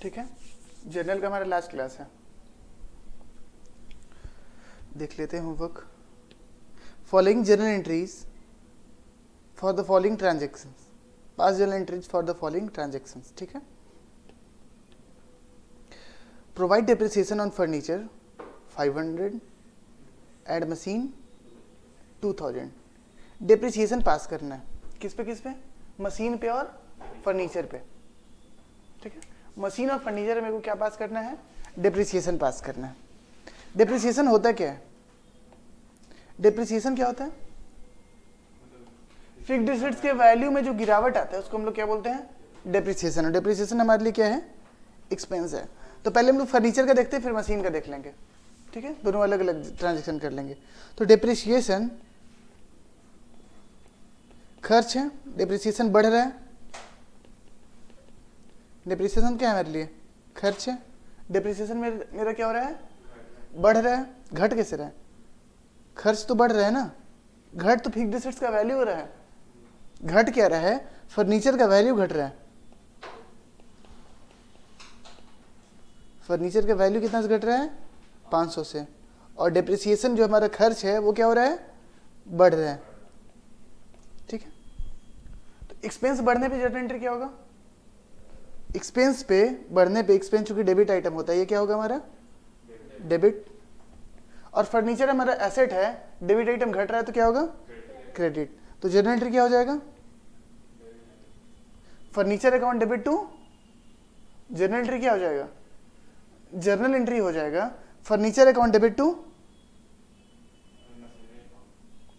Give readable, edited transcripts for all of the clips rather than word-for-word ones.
ठीक है, जर्नल का हमारा लास्ट क्लास है। देख लेते हैं homework. Following journal entries for the following transactions, pass journal entries for the following transactions. ठीक है, provide depreciation on furniture 500, add machine 2000। Depreciation pass करना है किस पे? मशीन पे और फर्नीचर पे। ठीक है, मशीन और फर्नीचर मेरे को क्या पास करना है? डेप्रिसिएशन पास करना है। डेप्रिसिएशन होता क्या है? डेप्रिसिएशन क्या होता है? फिक्स्ड एसेट्स के वैल्यू में जो गिरावट आता है उसको हम लोग क्या बोलते हैं? डेप्रिसिएशन। और डेप्रिसिएशन हमारे लिए क्या है? एक्सपेंस है। तो पहले हम लोग फर्नीचर का देखते हैं, फिर मशीन का देख लेंगे। ठीक है, दोनों अलग अलग ट्रांजेक्शन कर लेंगे। तो डेप्रिसिएशन खर्च है, डेप्रिसिएशन बढ़ रहा है। डेप्रिसिएशन क्या है हमारे लिए? खर्च है। डेप्रिसिएशन मेरा क्या हो रहा है? बढ़ रहा है। घट कैसे रहा है? खर्च तो बढ़ रहा है ना, घट तो फिक्स्ड एसेट्स का वैल्यू हो रहा है। घट क्या रहा है? फर्नीचर का वैल्यू घट रहा है। फर्नीचर का वैल्यू कितना से घट रहा है? 500 से। और डेप्रिसिएशन जो हमारा खर्च है वो क्या हो रहा है? बढ़ रहा है। ठीक है, तो एक्सपेंस बढ़ने पे जर्नल एंट्री क्या होगा? एक्सपेंस पे बढ़ने पे, एक्सपेंस चूंकि डेबिट आइटम होता है, ये क्या होगा हमारा? डेबिट। और फर्नीचर हमारा एसेट है, डेबिट आइटम घट रहा है तो क्या होगा? क्रेडिट। तो जर्नल एंट्री क्या हो जाएगा? Furniture account debit to journal entry क्या हो जाएगा? जर्नल एंट्री हो जाएगा फर्नीचर अकाउंट डेबिट टू।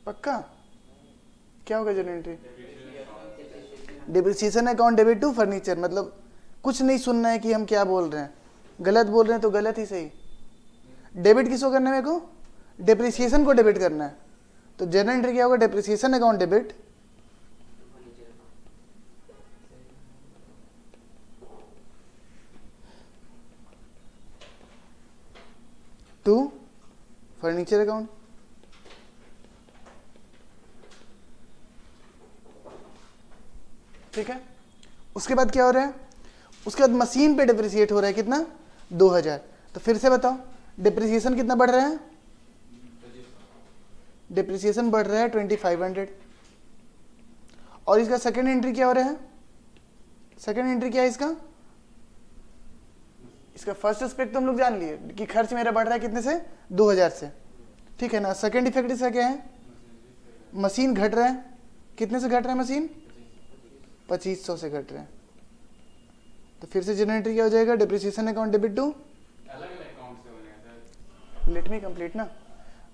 पक्का? क्या होगा journal entry? Depreciation account debit to furniture. मतलब कुछ नहीं सुनना है कि हम क्या बोल रहे हैं, गलत बोल रहे हैं तो गलत ही सही। डेबिट किसको करना है मेरे को? डेप्रिसिएशन को डेबिट करना है। तो जर्नल एंट्री क्या होगा? Depreciation account debit to furniture account. ठीक है, उसके बाद क्या हो रहा है? उसके बाद मशीन पे डेप्रिसिएट हो रहा है कितना? 2000। तो फिर से बताओ, डेप्रिसिएशन कितना बढ़ रहा है? डेप्रिसिएशन बढ़ रहा है 2500। और इसका सेकंड एंट्री क्या हो रहा है? सेकंड एंट्री क्या है इसका? इसका फर्स्ट एस्पेक्ट तो हम लोग जान लिए कि खर्च मेरा बढ़ रहा है कितने से? 2000 से। ठीक है ना। सेकंड इफेक्ट इसका क्या है? मशीन घट रहा है। कितने से घट रहा है मशीन? 2500 से घट रहा है। तो फिर से जर्नल एंट्री क्या हो जाएगा? Depreciation account debit to. Let me complete ना,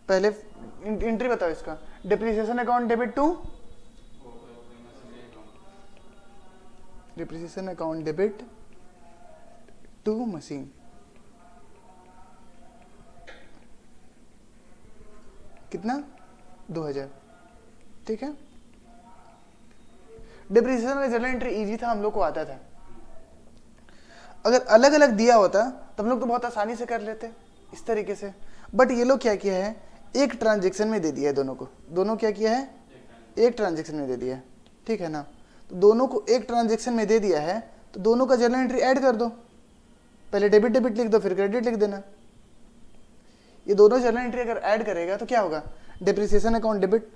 पहले एंट्री बताओ इसका। Depreciation account debit to, depreciation account debit to machine. कितना? 2000। ठीक है, डेप्रिसिएशन का जर्नल एंट्री इजी था, हम लोग को आता था। अगर अलग अलग दिया होता तो हम लोग तो बहुत आसानी से कर लेते इस तरीके से। बट ये लोग क्या किया है? एक ट्रांजेक्शन में दे दिया है दोनों को। दोनों क्या किया है? एक ट्रांजेक्शन में दे दिया है। ठीक है ना। तो दोनों को एक ट्रांजेक्शन में दे दिया है, तो दोनों का जर्नल एंट्री ऐड कर दो। पहले डेबिट डेबिट लिख दो, फिर क्रेडिट लिख देना। ये दोनों जर्नल एंट्री अगर ऐड करेगा तो क्या होगा? डेप्रिसिएशन अकाउंट डेबिट,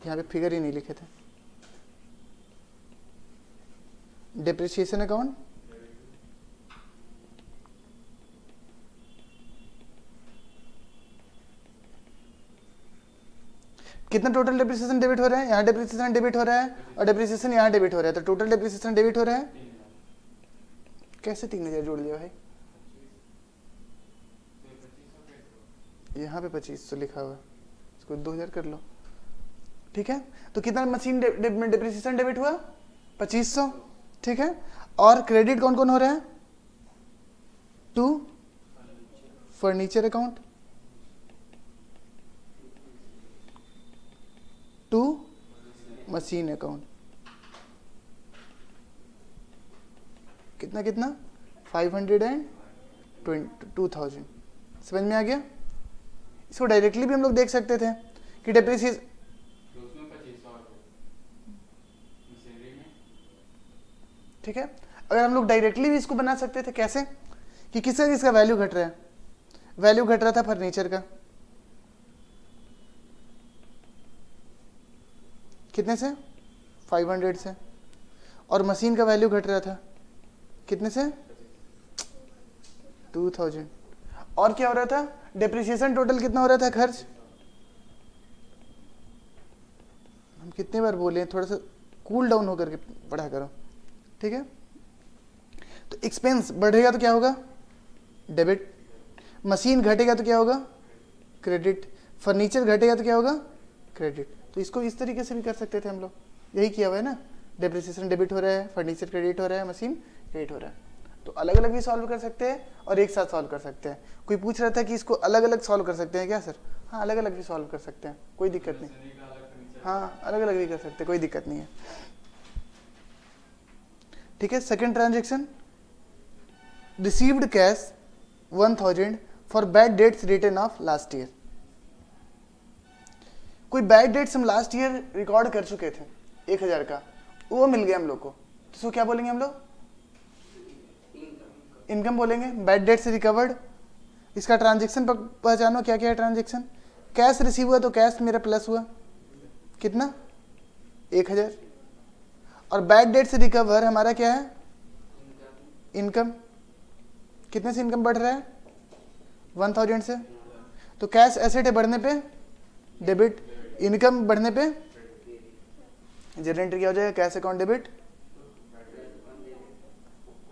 यहाँ पे फिगर ही नहीं लिखे थे। डेप्रिसिएशन अकाउंट कितना टोटल डेप्रिसिएशन डेबिट हो रहा है? यहाँ डेप्रिसिएशन डेबिट हो रहा है और डेप्रिसिएशन यहाँ डेबिट हो रहा है, तो टोटल डेप्रिसिएशन डेबिट हो रहा है। कैसे 3000 जोड़ लिया भाई? यहाँ पे 2500 लिखा हुआ है, इसको 2000 कर लो। ठीक है, तो कितना मशीन डेप्रिसिएशन डेबिट हुआ? 2500। ठीक है, और क्रेडिट कौन कौन हो रहा है? To furniture account, to machine account. कितना कितना? 500 एंड 2000। समझ में आ गया? इसको डायरेक्टली भी हम लोग देख सकते थे कि डेप्रिसिएशन, ठीक है। अगर हम लोग डायरेक्टली भी इसको बना सकते थे, कैसे कि किसका वैल्यू घट रहा है, वैल्यू घट रहा था फर्नीचर का, कितने से 500 से, और मशीन का वैल्यू घट रहा था कितने से 2000, और क्या हो रहा था, डेप्रिसिएशन टोटल कितना हो रहा था खर्च, हम कितनी बार बोले, थोड़ा सा कूल डाउन होकर के पढ़ा करो, ठीक है। तो एक्सपेंस बढ़ेगा तो क्या होगा, डेबिट, मशीन घटेगा तो क्या होगा, क्रेडिट, फर्नीचर घटेगा तो क्या होगा, क्रेडिट। तो इसको इस तरीके से भी कर सकते थे हम लोग, यही किया हुआ है ना, डेप्रिसिएशन डेबिट हो रहा है, फर्नीचर क्रेडिट हो रहा है, मशीन क्रेडिट हो रहा है। तो अलग अलग भी सॉल्व कर सकते हैं और एक साथ सॉल्व कर सकते हैं। कोई पूछ रहा था कि इसको अलग अलग सॉल्व कर सकते हैं क्या सर, हाँ अलग अलग भी सॉल्व कर सकते हैं, कोई दिक्कत नहीं, हाँ अलग अलग भी कर सकते हैं, कोई दिक्कत नहीं है, ठीक है। Second transaction, received cash 1000 for bad debts return of last year. कोई बैड डेट्स हम लास्ट ईयर रिकॉर्ड कर चुके थे 1000 का, वो मिल गया हम लोग को, तो इसको क्या बोलेंगे हम लोग, इनकम बोलेंगे। बैड डेट से रिकवर्ड, इसका ट्रांजेक्शन पहचानो, क्या क्या है ट्रांजेक्शन, कैश रिसीव हुआ तो कैश मेरा प्लस हुआ कितना 1000, और बैड डेट से रिकवर हमारा क्या है, इनकम, कितने से इनकम बढ़ रहा है 1000 से, तो कैश एसेट है बढ़ने पे डेबिट, इनकम बढ़ने पे जनरल एंट्री क्या हो जाएगा, cash account debit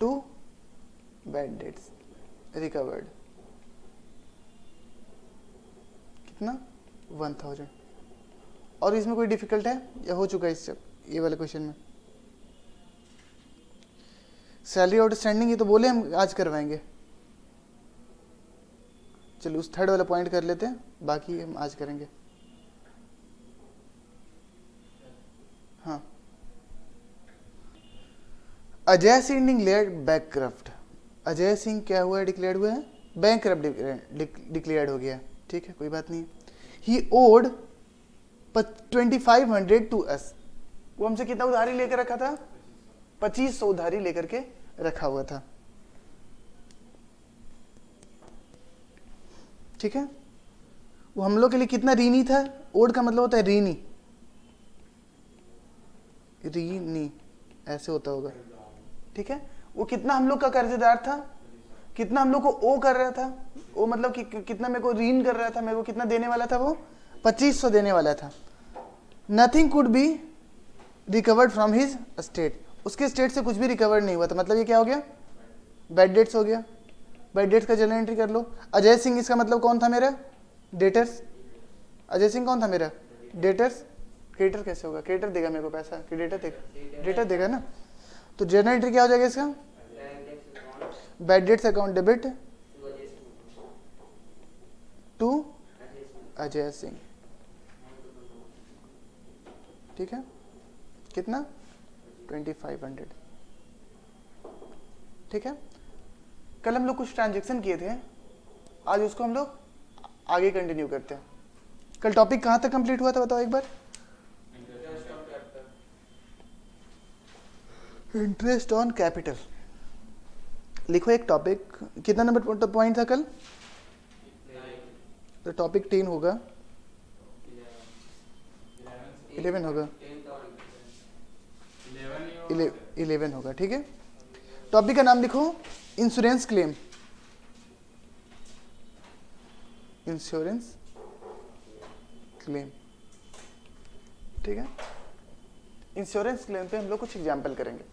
to bad debts recovered, कितना 1000। और इसमें कोई डिफिकल्ट है या हो चुका है इससे, ये वाले क्वेश्चन में सैलरी आउटस्टैंडिंग, ये तो बोले हम आज करवाएंगे, चलो उस थर्ड वाला पॉइंट कर लेते हैं, बाकी हम आज करेंगे। हाँ, अजय सिंह डिक्लेयर्ड बैंकक्रप्ट, अजय सिंह क्या हुआ है, डिक्लेयर्ड हुआ है, बैंकक्रप्ट डिक्लेयर्ड हो गया, ठीक है कोई बात नहीं। ही ओड 2500 टू अस, वो हमसे कितना उधारी लेकर रखा था, 2500 उधारी लेकर के रखा हुआ था, ठीक है। वो हम लोग के लिए कितना ऋणी था, ओड का मतलब होता है ऋणी, ऋणी ऐसे होता होगा, ठीक है। वो कितना हम लोग का कर्जदार था, कितना हम लोग को ओ कर रहा था, ओ मतलब कि कितना मेरे को ऋण कर रहा था, मेरे को कितना देने वाला था, वो 2500 देने वाला था। Nothing could be recovered from his state, उसके स्टेट से कुछ भी रिकवर नहीं हुआ था, मतलब ये क्या हो गया, बैड डेट्स हो गया। बैड डेट्स का जर्नल एंट्री कर लो। अजय सिंह, इसका मतलब कौन था मेरा, डेटर्स, अजय सिंह कौन था मेरा, डेटर्स, क्रेडिटर कैसे होगा, क्रेडिटर देगा मेरे को पैसा, क्रेडिटर देगा, डेटर देगा ना, तो जर्नल एंट्री क्या हो जाएगा इसका, bad debts account debit to Ajay Singh, ठीक है, कितना 2500, ठीक है। कल हम लोग कुछ ट्रांजेक्शन किए थे, आज उसको हम लोग आगे कंटिन्यू करते हैं। कल टॉपिक कहाँ तक कंप्लीट हुआ था बताओ एक बार, इंटरेस्ट ऑन कैपिटल, लिखो एक टॉपिक, कितना नंबर पॉइंट था कल, तो टॉपिक 10 होगा, 11 होगा, 11 होगा, ठीक है। टॉपिक का नाम लिखो इंश्योरेंस क्लेम, इंश्योरेंस क्लेम, ठीक है। इंश्योरेंस क्लेम पे हम लोग कुछ एग्जाम्पल करेंगे।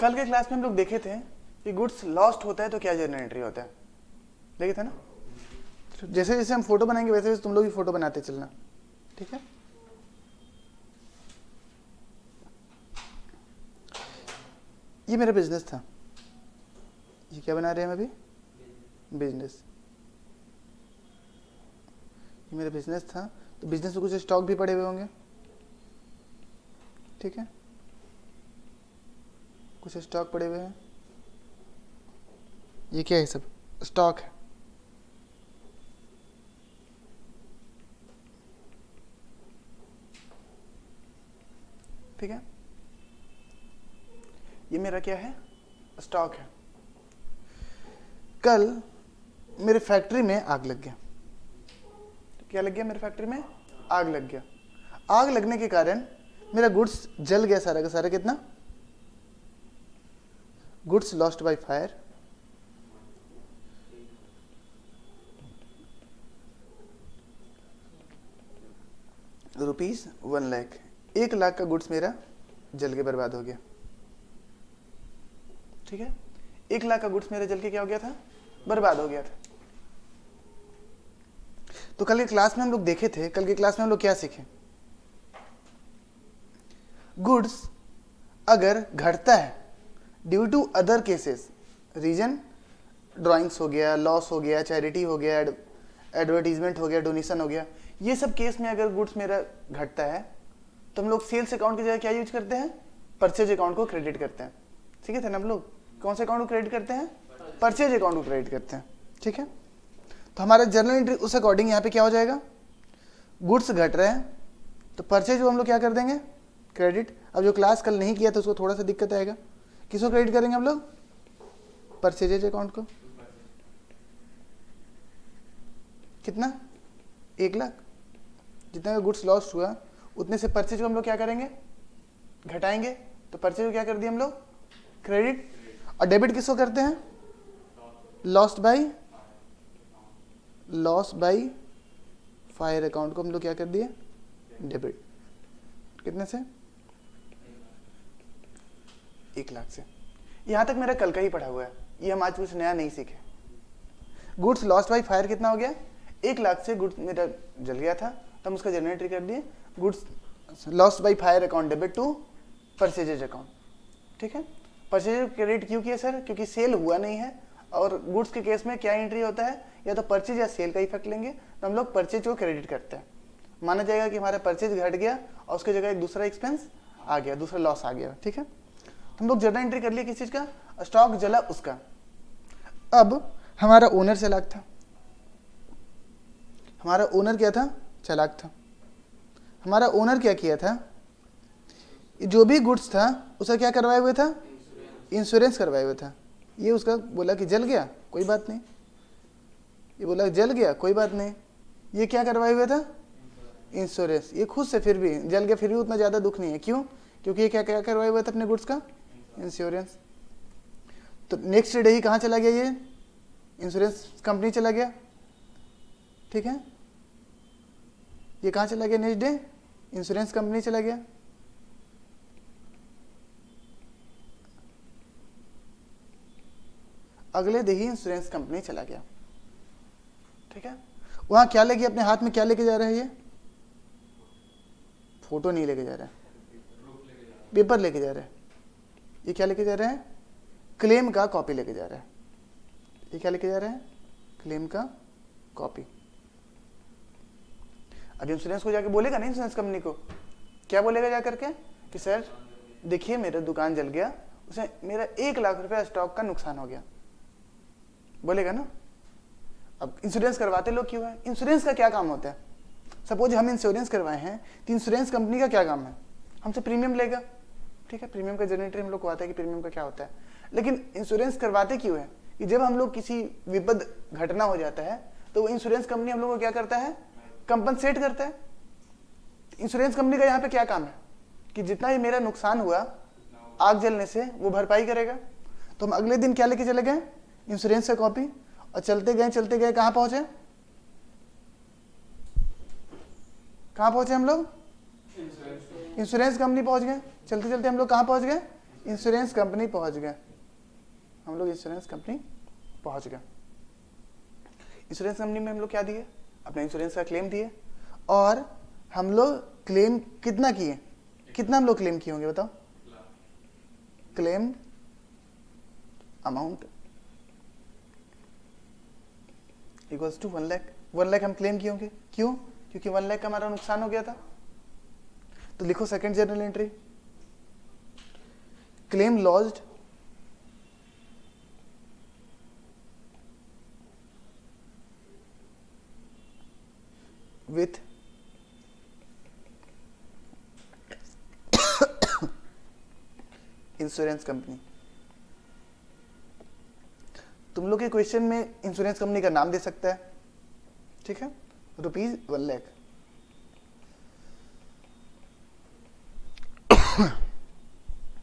कल के क्लास में हम लोग देखे थे कि गुड्स लॉस्ट होता है तो क्या जर्नल एंट्री होता है, देखे थे ना। जैसे जैसे हम फोटो बनाएंगे वैसे वैसे तुम लोग भी फोटो बनाते चलना, ठीक है। ये मेरा बिजनेस था, ये क्या बना रहे हैं हम अभी, बिजनेस, ये मेरा बिजनेस था, तो बिजनेस में कुछ स्टॉक भी पड़े हुए होंगे, ठीक है, कुछ स्टॉक पड़े हुए हैं, ये क्या है, सब स्टॉक है, ठीक है। ये मेरा क्या है, स्टॉक है। कल मेरे फैक्ट्री में आग लग गया। क्या लग गया? मेरे फैक्ट्री में आग लग गया। आग लगने के कारण मेरा गुड्स जल गया सारा का सारा। कितना? Goods lost by fire ₹1,00,000। 1,00,000 का गुड्स मेरा जल के बर्बाद हो गया। ठीक है, 1,00,000 का गुड्स मेरा जल के क्या हो गया था? बर्बाद हो गया था। तो कल के क्लास में हम लोग देखे थे, कल के क्लास में हम लोग क्या सीखे? गुड्स अगर घटता है due to other cases, reason drawings हो गया, लॉस हो गया, चैरिटी हो गया, एडवर्टीजमेंट हो गया, डोनेशन हो गया, ये सब केस में अगर गुड्स मेरा घटता है तो हम लोग सेल्स अकाउंट की जगह क्या यूज करते हैं? परचेज अकाउंट को क्रेडिट करते हैं। ठीक है, हम लोग कौन से अकाउंट को क्रेडिट करते हैं? परचेज अकाउंट को क्रेडिट करते हैं। ठीक है, तो हमारा जर्नल एंट्री उस अकॉर्डिंग यहाँ पे क्या हो जाएगा? गुड्स घट रहे हैं तो परचेज को हम लोग क्या कर देंगे? क्रेडिट। अब जो क्लास कल नहीं किया तो उसको थोड़ा सा दिक्कत आएगा। किसको क्रेडिट करेंगे हम लोग? परचेजेज अकाउंट को। कितना? 1,00,000। जितना का गुड्स लॉस्ट हुआ उतने से परचेज को हम लोग क्या करेंगे? घटाएंगे। तो परचेज को क्या कर दिया हम लोग? क्रेडिट। और डेबिट किसको करते हैं? लॉस्ट बाई फायर अकाउंट को हम लोग क्या कर दिए? डेबिट। कितने से? 1,00,000 से। यहां तक मेरा कल का ही पढ़ा हुआ है, ये हम आज कुछ नया नहीं सीखे। गुड्स लॉस्ट बाई फायर कितना हो गया? 1,00,000 से गुड्स मेरा जल गया था, तो हम उसका जर्नल एंट्री कर दिए, goods lost by fire account debit to purchases account. ठीक है, परचेज क्रेडिट क्यों किया सर? क्योंकि सेल हुआ नहीं है, और गुड्स के केस में क्या एंट्री होता है? या तो परचेज या सेल का इफेक्ट लेंगे, तो हम लोग परचेज को क्रेडिट करते हैं। माना जाएगा कि हमारा परचेज घट गया और उसकी जगह एक दूसरा एक्सपेंस आ गया, दूसरा लॉस आ गया। ठीक है, हम लोग जर्नल एंट्री कर लिए किस चीज का? स्टॉक जला उसका। अब हमारा ओनर चालाक था। हमारा ओनर क्या था? चालाक था। हमारा ओनर क्या किया था? जो भी गुड्स था उसका क्या करवाया हुआ था? इंश्योरेंस करवाया हुआ था। ये उसका बोला कि जल गया, कोई बात नहीं। ये बोला जल गया, कोई बात नहीं। ये क्या करवाया हुआ था? इंश्योरेंस। ये खुद से फिर भी जल गया, फिर भी उतना ज़्यादा दुख नहीं है। क्यों? क्योंकि ये क्या क्या करवाया हुआ था अपने गुड्स का? इंश्योरेंस। तो नेक्स्ट डे ही कहाँ चला गया? ये इंश्योरेंस कंपनी चला गया। ठीक है, ये कहाँ चला गया? नेक्स्ट डे इंश्योरेंस कंपनी चला गया। अगले दिन ही इंश्योरेंस कंपनी चला गया। ठीक है, वहां क्या लेके, अपने हाथ में क्या लेके जा रहा है? ये फोटो नहीं लेके जा रहा है, पेपर लेके जा रहा है। ये क्या लेके जा रहा है? क्लेम का कॉपी लेके जा रहा है। ये क्या लेके जा रहा है? क्लेम का कॉपी। अब इंश्योरेंस को जाके बोलेगा ना, इंश्योरेंस कंपनी को क्या बोलेगा जा करके कि सर देखिए मेरा दुकान जल गया, उसमें मेरा 1,00,000 रुपया स्टॉक का नुकसान हो गया, बोलेगा ना। अब इंश्योरेंस करवाते लोग क्यों है? इंश्योरेंस का क्या काम होता है? सपोज हम इंश्योरेंस करवाए हैं तो इंश्योरेंस कंपनी का क्या काम है? हमसे प्रीमियम लेगा। ठीक है, प्रीमियम का जनरेटर हम लोग को आता है कि प्रीमियम का क्या होता है। लेकिन इंश्योरेंस करवाते क्यों है? कि जब हम लोग किसी विपद घटना हो जाता है तो वो इंश्योरेंस कंपनी हम लोग को क्या करता है? कंपनसेट करता है। इंश्योरेंस कंपनी का यहाँ पे क्या काम है? कि जितना भी मेरा नुकसान हुआ आग जलने से वो भरपाई करेगा। तो हम अगले दिन क्या लेके चले गए? इंश्योरेंस का कॉपी। और चलते गए कहाँ पहुंचे? कहाँ पहुंचे हम लोग? इंश्योरेंस कंपनी पहुंच गए। चलते चलते हम लोग कहाँ पहुंच गए? इंश्योरेंस कंपनी पहुंच गए। हम लोग इंश्योरेंस कंपनी पहुंच गए। इंश्योरेंस कंपनी में हम लोग क्या दिए? अपने इंश्योरेंस का क्लेम दिए। और हम लोग क्लेम कितना किए? कितना हम लोग क्लेम किए होंगे बताओ? Claim amount equals to 1,00,000। 1,00,000 हम क्लेम किए होंगे। क्यों? क्योंकि 1,00,000 का हमारा नुकसान हो गया था। तो लिखो second journal entry, claim lodged with insurance company. तुम लोग के क्वेश्चन में इंश्योरेंस कंपनी का नाम दे सकता है, ठीक है, ₹1,00,000।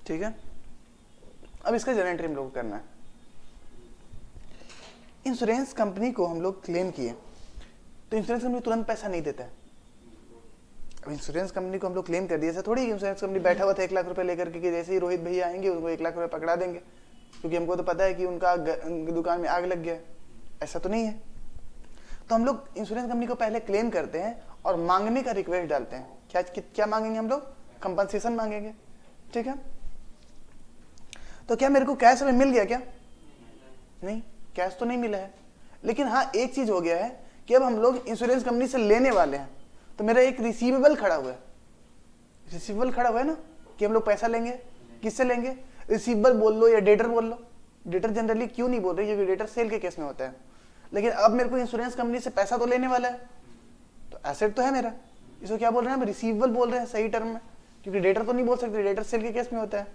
ठीक है, अब इसका जनरल एंट्री हम लोग को करना है। इंश्योरेंस कंपनी को हम लोग क्लेम किए तो इंश्योरेंस कंपनी तुरंत पैसा नहीं देता है। अब इंश्योरेंस कंपनी को हम लोग क्लेम कर दिए, ऐसा थोड़ी इंश्योरेंस कंपनी बैठा हुआ था 1,00,000 रुपए लेकर के कि जैसे ही रोहित भैया आएंगे उनको 1,00,000 रुपए पकड़ा देंगे, क्योंकि हमको तो पता है कि उनका दुकान में आग लग गया। ऐसा तो नहीं है। तो हम लोग इंश्योरेंस कंपनी को पहले क्लेम करते हैं और मांगने का रिक्वेस्ट डालते हैं। क्या क्या मांगेंगे हम लोग? कंपनसेशन मांगेंगे, ठीक है। तो क्या मेरे को कैश में मिल गया क्या? नहीं, कैश तो नहीं मिला है, लेकिन हाँ एक चीज हो गया है कि अब हम लोग इंश्योरेंस कंपनी से लेने वाले हैं, तो मेरा एक रिसीवेबल खड़ा हुआ है। रिसीवेबल खड़ा हुआ है ना कि हम लोग पैसा लेंगे। किससे लेंगे? रिसीवेबल बोल लो या डेटर बोल लो। डेटर जनरली क्यों नहीं बोल रहे, क्योंकि डेटर सेल के केस में होता है। लेकिन अब मेरे को इंश्योरेंस कंपनी से पैसा तो लेने वाला है, तो एसेट तो है मेरा। इसको क्या बोल रहे हैं? हम रिसीवेबल बोल रहे हैं सही टर्म में, क्योंकि डेटर तो नहीं बोल सकते, डेटर सेल के केस में होता है।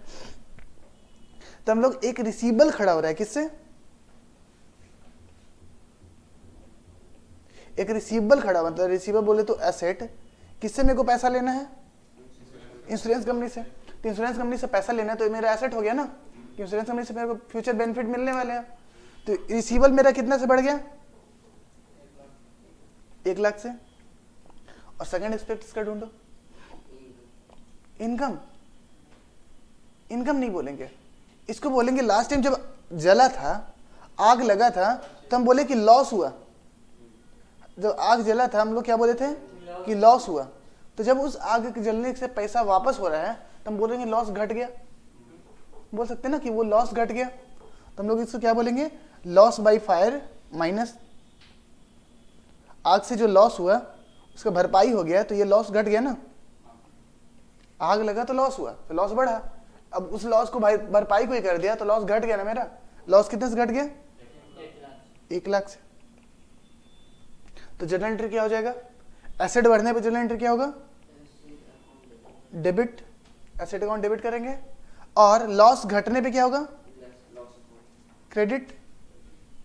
तो हम लोग एक रिसीवेबल खड़ा हो रहा है। किससे? एक रिसीवेबल खड़ा, मतलब रिसीवेबल बोले तो एसेट। किससे मेरे को पैसा लेना है? इंश्योरेंस कंपनी से। तो इंश्योरेंस कंपनी से पैसा लेना है तो मेरा एसेट हो गया ना, कि इंश्योरेंस कंपनी से मेरे को फ्यूचर बेनिफिट मिलने वाले हैं। तो रिसीवेबल मेरा कितना से बढ़ गया? 1,00,000 से। और सेकंड एस्पेक्ट इसका ढूंढो, इनकम। इनकम नहीं बोलेंगे, इसको बोलेंगे लास्ट टाइम जब जला था, आग लगा था, तो हम बोले कि लॉस हुआ। जब आग जला था हम लोग क्या बोले थे कि लॉस हुआ। तो जब उस आग के जलने से पैसा वापस हो रहा है तो हम बोलेंगे लॉस घट गया। बोल सकते हैं ना कि वो लॉस घट गया। तो हम लोग इसको क्या बोलेंगे? लॉस बाय फायर माइनस आग से जो लॉस हुआ उसका भरपाई हो गया, तो ये लॉस घट गया ना। आग लगा तो लॉस हुआ, तो लॉस बढ़ा। अब उस लॉस को भरपाई को ही कर दिया तो लॉस घट गया ना मेरा। लॉस कितने से घट गया? 1,00,000 से। तो जर्नल एंट्री क्या हो जाएगा? एसेट बढ़ने पे जर्नल एंट्री क्या होगा? डेबिट। एसेट अकाउंट डेबिट करेंगे। और लॉस घटने पे क्या होगा? क्रेडिट।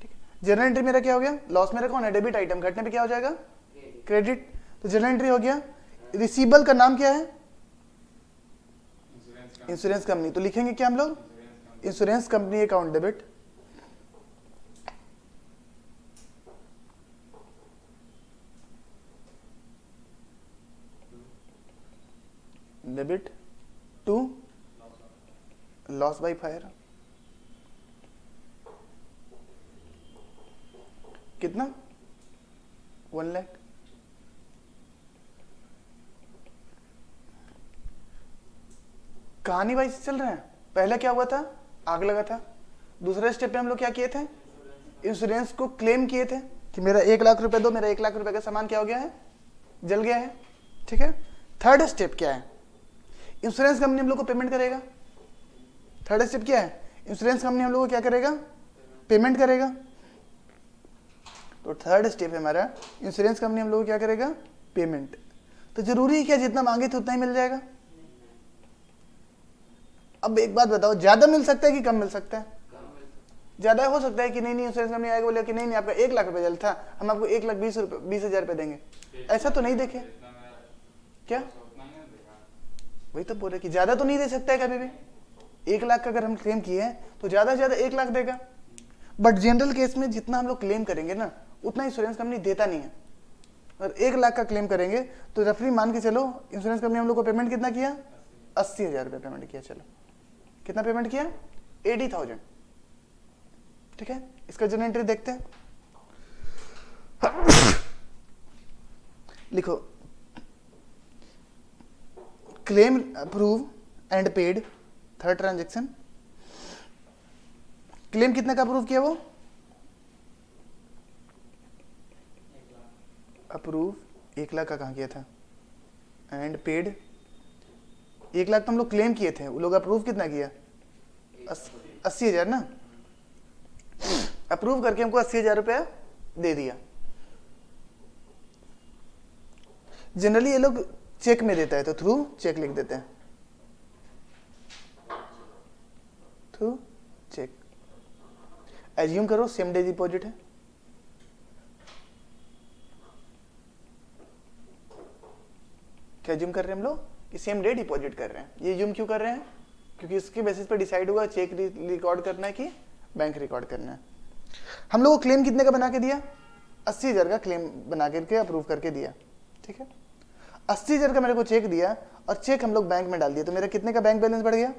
ठीक है, जर्नल एंट्री मेरा क्या हो गया? लॉस मेरा कौन है? Debit item. घटने पे क्या हो जाएगा? क्रेडिट। तो जर्नल एंट्री हो गया। रिसीवेबल का नाम क्या है? Insurance company. तो लिखेंगे क्या हम लोग? Insurance company account debit. Debit to loss by fire. कितना? 1,00,000। कहानी वाइज चल रहे हैं। पहले क्या हुआ था? आग लगा था। दूसरे स्टेप पे हम लोग क्या किए थे? इंश्योरेंस को क्लेम किए थे कि मेरा 1,00,000 रुपए दो, मेरा 1,00,000 रुपए का सामान क्या हो गया है? जल गया है। ठीक है, थर्ड स्टेप क्या है? इंश्योरेंस कंपनी हम लोग को पेमेंट करेगा। थर्ड स्टेप क्या है? इंश्योरेंस कंपनी हम लोग को क्या करेगा? पेमेंट करेगा। तो थर्ड स्टेप है हमारा, इंश्योरेंस कंपनी हम लोग को क्या करेगा? पेमेंट। तो जरूरी है क्या जितना मांगे थे उतना ही मिल जाएगा? अब एक बात बताओ, ज्यादा मिल सकता है कि कम मिल सकता है? ज्यादा हो सकता है कि नहीं इंश्योरेंस कंपनी आएगा बोले कि नहीं आपका 1,00,000 रुपए जल था, हम आपको 1,20,000 रुपए देंगे। ऐसा तो नहीं देखे क्या? वही तो बोल रहे कि ज्यादा तो नहीं दे सकता है कभी भी। 1,00,000 का अगर हम क्लेम किए हैं तो ज्यादा से ज्यादा 1,00,000 देगा। बट जनरल केस में जितना हम लोग क्लेम करेंगे ना उतना इंश्योरेंस कंपनी देता नहीं है। अगर 1,00,000 का क्लेम करेंगे तो रफली मान के चलो इंश्योरेंस कंपनी हम लोग को पेमेंट कितना किया? 80,000 रुपये पेमेंट किया। चलो कितना पेमेंट किया? 80,000। ठीक है, इसका जनरल एंट्री देखते हैं। लिखो, claim approve and paid. Third transaction. Claim कितने का अप्रूव किया? वो अप्रूव 1,00,000 का कहाँ किया था? एंड पेड 1,00,000 तो हम लोग क्लेम किए थे, वो लोग अप्रूव कितना किया? 80,000 ना। अप्रूव करके हमको 80,000 रुपया दे दिया। जनरली ये लोग चेक में देता है तो थ्रू चेक लिख देते हैं। Through check. एज्यूम करो सेम डे डिपॉजिट है, क्या एज्यूम कर रहे हैं हम लोग कि सेम डे डिपॉजिट कर रहे हैं। ये एज्यूम क्यों कर रहे हैं? क्योंकि इसके बेसिस पर डिसाइड हुआ चेक रिकॉर्ड करना है कि बैंक रिकॉर्ड करना है। हम लोग को क्लेम कितने का बना के दिया? 80,000 का क्लेम बना करके अप्रूव करके दिया, ठीक है। 80,000 का मेरे को चेक दिया और चेक हम लोग बैंक में डाल दिया, तो मेरा कितने का बैंक बैलेंस बढ़ गया?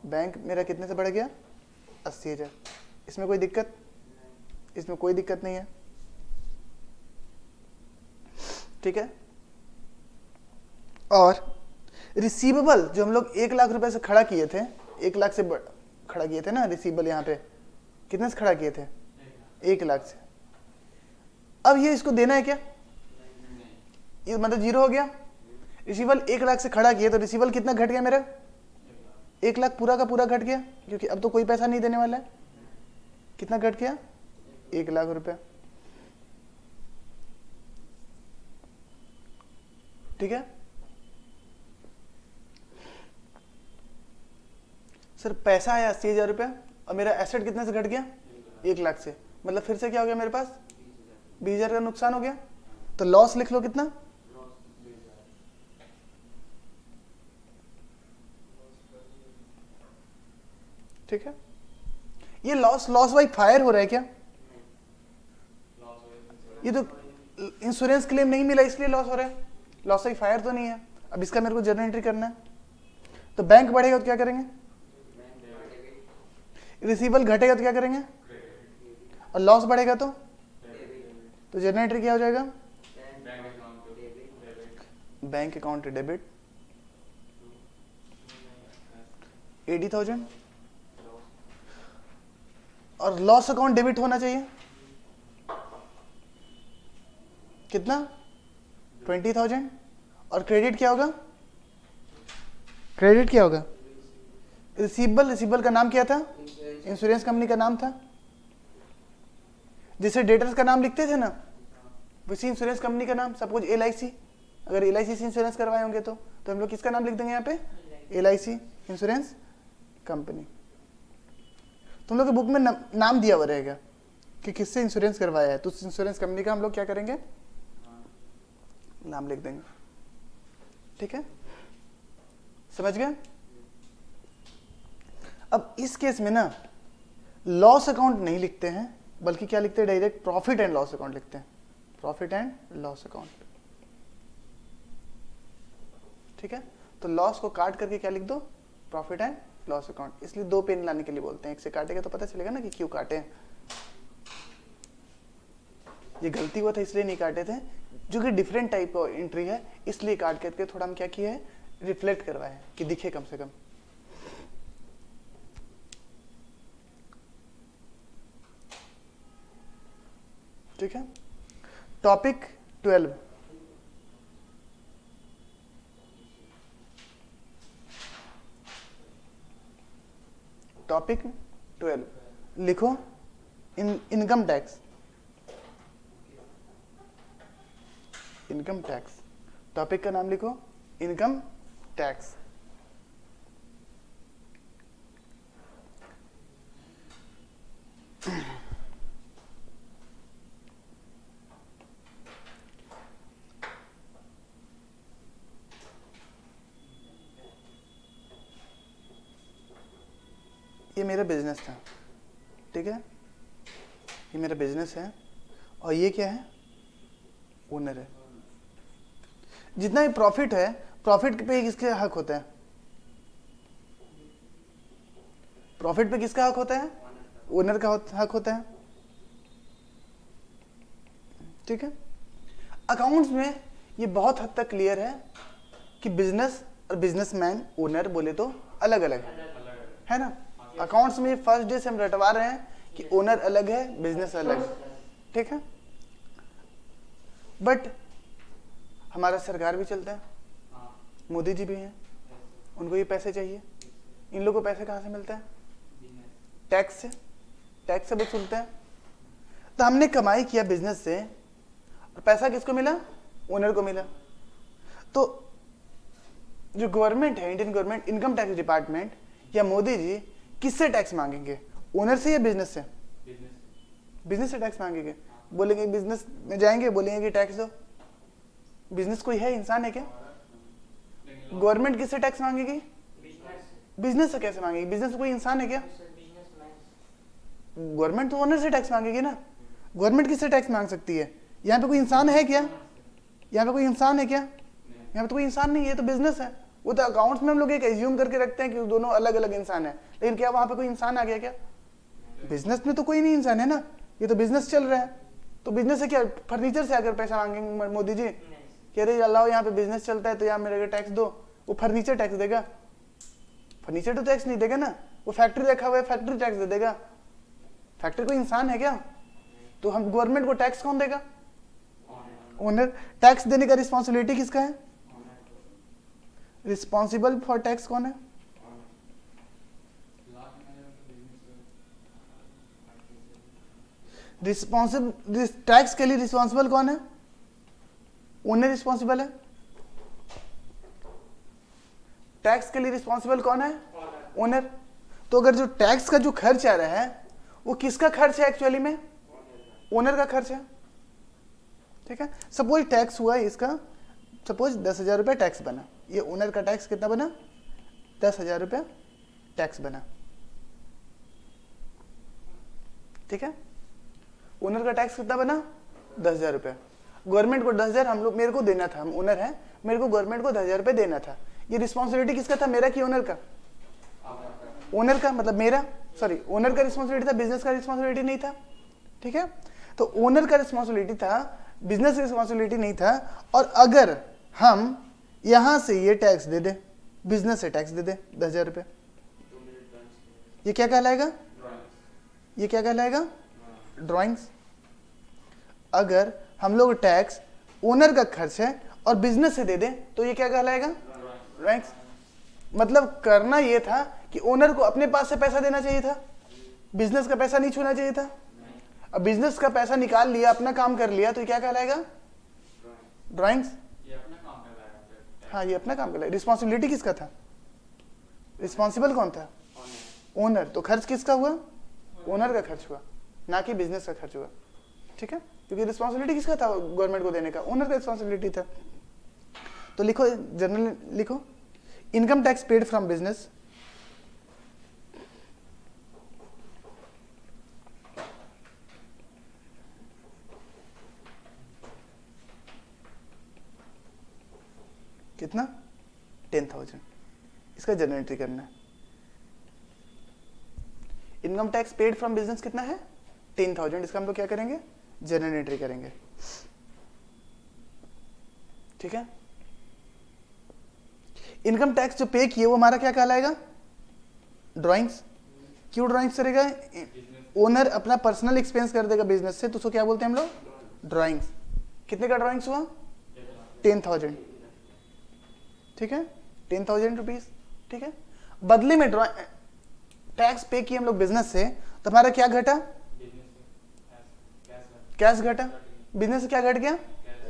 बैंक मेरा कितने से बढ़ गया? 80,000। इसमें कोई दिक्कत? इसमें कोई दिक्कत नहीं है, ठीक है। और रिसीवेबल जो हम लोग 1 लाख रुपए से खड़ा किए थे, 1 लाख से खड़ा किए थे ना रिसीवेबल, यहाँ पे कितने से खड़ा किए थे? 1 लाख से। अब ये इसको देना है क्या? ये मतलब 0 हो गया। रिसीवेबल 1 लाख से खड़ा किए तो रिसीवेबल कितना घट गया मेरा? 1 लाख पूरा का पूरा घट गया, क्योंकि अब तो कोई पैसा नहीं देने वाला है। कितना घट गया? 1 लाख रुपए, ठीक है। सर पैसा आया 80,000 रुपये और मेरा एसेट कितने से घट गया? 1 लाख से। मतलब फिर से क्या हो गया मेरे पास? 20,000 का नुकसान हो गया। तो लॉस लिख लो कितना? ठीक है। ये लॉस बाई फायर हो रहा है क्या? ये तो इंश्योरेंस क्लेम नहीं मिला इसलिए लॉस हो रहा है, लॉस बाई फायर तो नहीं है। अब इसका मेरे को जर्नल एंट्री करना है। तो बैंक बढ़ेगा तो क्या करेंगे? रिसीवेबल घटेगा तो क्या करेंगे? और लॉस बढ़ेगा तो जर्नल एंट्री क्या हो जाएगा? बैंक अकाउंट डेबिट 80,000 और लॉस अकाउंट डेबिट होना चाहिए कितना? 20,000। और क्रेडिट क्या होगा? क्रेडिट क्या होगा? रिसीवेबल का नाम क्या था? इंश्योरेंस कंपनी का नाम था। जिसे डेटर्स का नाम लिखते थे ना, वैसे इंश्योरेंस कंपनी का नाम, सपोज LIC, अगर LIC से इंश्योरेंस करवाए होंगे तो हम लोग किसका नाम लिख देंगे यहाँ पे? LIC insurance company. तुम लोग के बुक में नाम दिया हुआ रहेगा कि किससे इंश्योरेंस करवाया है, तो उस इंश्योरेंस कंपनी का हम लोग क्या करेंगे? नाम लिख देंगे, ठीक है। समझ गए? अब इस केस में ना लॉस अकाउंट नहीं लिखते हैं, बल्कि क्या लिखते हैं? Direct profit and loss account लिखते हैं, प्रॉफिट एंड लॉस अकाउंट, ठीक है। तो लॉस को काट करके क्या लिख दो? Profit and loss account. इसलिए 2 पेन लाने के लिए बोलते हैं, एक से काटेगा तो पता चलेगा ना कि क्यों काटे। ये गलती हुआ था इसलिए नहीं काटे थे, जो कि डिफरेंट टाइप का एंट्री है, इसलिए काट करके थोड़ा हम क्या किए हैं? रिफ्लेक्ट करवाए कि दिखे कम से कम। ठीक है। टॉपिक 12, टॉपिक 12 लिखो, income tax. Income tax topic का नाम लिखो, इनकम टैक्स। ये मेरा बिजनेस था, ठीक है। ये मेरा बिजनेस है और ये क्या है? ओनर है। जितना भी प्रॉफिट है, प्रॉफिट पे किसके हक होता है? प्रॉफिट पे किसका हक होता है? ओनर का हक होता है, ठीक है। अकाउंट्स में ये बहुत हद तक क्लियर है कि बिजनेस और बिजनेसमैन, ओनर बोले तो अलग अलग है ना। अकाउंट्स में फर्स्ट डे से हम रटवा रहे हैं कि ओनर अलग है, बिजनेस अलग है, ठीक है। बट हमारा सरकार भी चलता है, मोदी जी भी हैं, उनको ये पैसे चाहिए। इन लोगों को पैसे कहाँ से मिलता है? टैक्स से, टैक्स से वसूलते हैं। तो हमने कमाई किया बिजनेस से और पैसा किसको मिला? ओनर को मिला। तो जो गवर्नमेंट है, Indian government, income tax department या मोदी जी किससे टैक्स मांगेंगे? ओनर से या बिजनेस से? बिजनेस से टैक्स मांगेंगे। बोलेंगे बिजनेस में जाएंगे, बोलेंगे कि टैक्स दो। बिजनेस कोई है, इंसान है क्या? गवर्नमेंट किससे टैक्स मांगेगी? बिजनेस से कैसे मांगेगी? बिजनेस कोई इंसान है क्या? गवर्नमेंट तो ओनर से टैक्स मांगेगी ना। गवर्नमेंट किससे टैक्स मांग सकती है? यहाँ पे कोई इंसान है क्या? यहाँ पे कोई इंसान है क्या? यहाँ पे तो कोई इंसान नहीं है, तो बिजनेस है। वो तो अकाउंट्स में हम लोग एक एज्यूम करके रखते हैं कि दोनों अलग अलग इंसान है, लेकिन क्या वहां पे कोई इंसान आ गया क्या? बिजनेस में तो कोई नहीं इंसान है ना, ये तो बिजनेस चल रहा है। तो बिजनेस से क्या फर्नीचर से आकर पैसा मांगेंगे मोदी जी? कह रहे अल्लाह यहाँ पे बिजनेस चलता है तो यहाँ मेरे टैक्स दो। वो फर्नीचर टैक्स देगा? फर्नीचर तो टैक्स नहीं देगा ना। वो फैक्ट्री रखा हुआ है, फैक्ट्री टैक्स दे देगा? फैक्ट्री कोई इंसान है क्या? तो हम गवर्नमेंट को टैक्स कौन देगा? ओनर। टैक्स देने का रिस्पॉन्सिबिलिटी किसका है? रिस्पॉन्सिबल फॉर टैक्स कौन है? रिस्पॉन्सिबल टैक्स के लिए रिस्पॉन्सिबल कौन है? ओनर रिस्पॉन्सिबल है। टैक्स के लिए रिस्पॉन्सिबल कौन है? ओनर। तो अगर जो टैक्स का जो खर्च आ रहा है वो किसका खर्च है एक्चुअली में? ओनर का खर्च है। ठीक है, सपोज टैक्स हुआ है इसका, सपोज 10,000 रुपये टैक्स बना। ये ओनर का टैक्स कितना बना? 10,000 रुपये टैक्स बना। ठीक है, ओनर का टैक्स कितना बना? 10,000 रुपये। गवर्नमेंट को 10,000 हम लोग, मेरे को देना था, हम ओनर है, मेरे को गवर्नमेंट को 10,000 रुपये देना था। ये रिस्पॉन्सिबिलिटी किसका था, मेरा कि ओनर का? ओनर का, मतलब मेरा, सॉरी ओनर का रिस्पॉन्सिबिलिटी था, बिजनेस का रिस्पॉन्सिबिलिटी नहीं था। ठीक है, तो ओनर का रिस्पॉन्सिबिलिटी था, बिजनेस का रिस्पॉन्सिबिलिटी नहीं था। और अगर हम यहां से ये टैक्स दे दे, बिजनेस से टैक्स दे दे 10,000 रुपये, ये क्या कहलाएगा? ये क्या कहलाएगा? ड्राइंग्स। अगर हम लोग टैक्स ओनर का खर्च है और बिजनेस से दे दें तो ये क्या कहलाएगा? ड्राइंग्स। मतलब करना ये था कि ओनर को अपने पास से पैसा देना चाहिए था, बिजनेस का पैसा नहीं छूना चाहिए था। अब बिजनेस का पैसा निकाल लिया, अपना काम कर लिया, तो ये क्या कहलाएगा? ड्राइंग्स। हाँ, ये अपना काम कर लिया। रिस्पॉन्सिबिलिटी किसका था? रिस्पॉन्सिबल कौन था? ओनर। तो खर्च किसका हुआ? ओनर का खर्च हुआ, ना कि बिजनेस का खर्च हुआ। ठीक है, क्योंकि रिस्पॉन्सिबिलिटी किसका था गवर्नमेंट को देने का? ओनर का रिस्पॉन्सिबिलिटी था। तो लिखो, जनरल लिखो, income tax paid from business कितना? 10,000। इसका जनरल एंट्री करना है। Income tax paid from business कितना है? 10,000। इसका हम लोग क्या करेंगे? जनरल एंट्री करेंगे। ठीक है, इनकम टैक्स जो पे किए वो हमारा क्या कहलाएगा? ड्राइंग्स। क्यों ड्राइंग्स करेगा? ओनर अपना पर्सनल एक्सपेंस कर देगा बिजनेस से, तो उसको क्या बोलते हैं हम लोग? ड्राइंग्स। कितने का ड्राइंग्स हुआ? 10,000। ठीक है, 10,000 रुपीज। ठीक है, बदले में टैक्स पे किए हम लोग बिजनेस से, तो हमारा क्या घटा? कैश घटा। बिजनेस से क्या घट गया?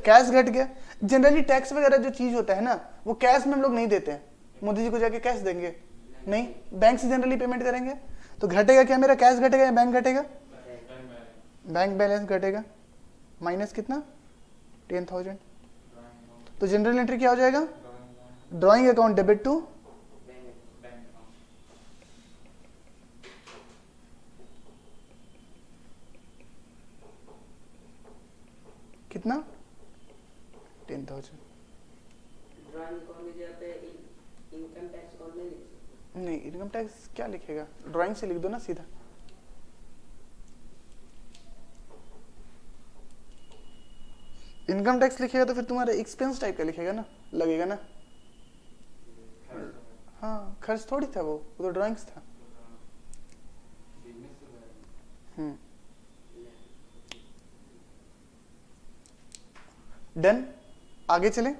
कैश घट गया। जनरली टैक्स वगैरह जो चीज होता है ना, वो कैश में हम लोग नहीं देते हैं। मोदी जी को जाके कैश देंगे नहीं, बैंक से जनरली पेमेंट करेंगे। तो घटेगा क्या मेरा? कैश घटेगा या बैंक घटेगा? बैंक बैलेंस घटेगा। माइनस कितना? 10,000। तो जनरल एंट्री क्या हो जाएगा? ड्राइंग अकाउंट डेबिट टू कितना? 10,000। नहीं, इनकम टैक्स क्या लिखेगा? ड्राइंग से लिख दो ना सीधा। इनकम टैक्स लिखेगा तो फिर तुम्हारा एक्सपेंस टाइप का लिखेगा ना, लगेगा ना। हाँ, खर्च थोड़ी था वो तो ड्राइंग्स था। डन, आगे चलें।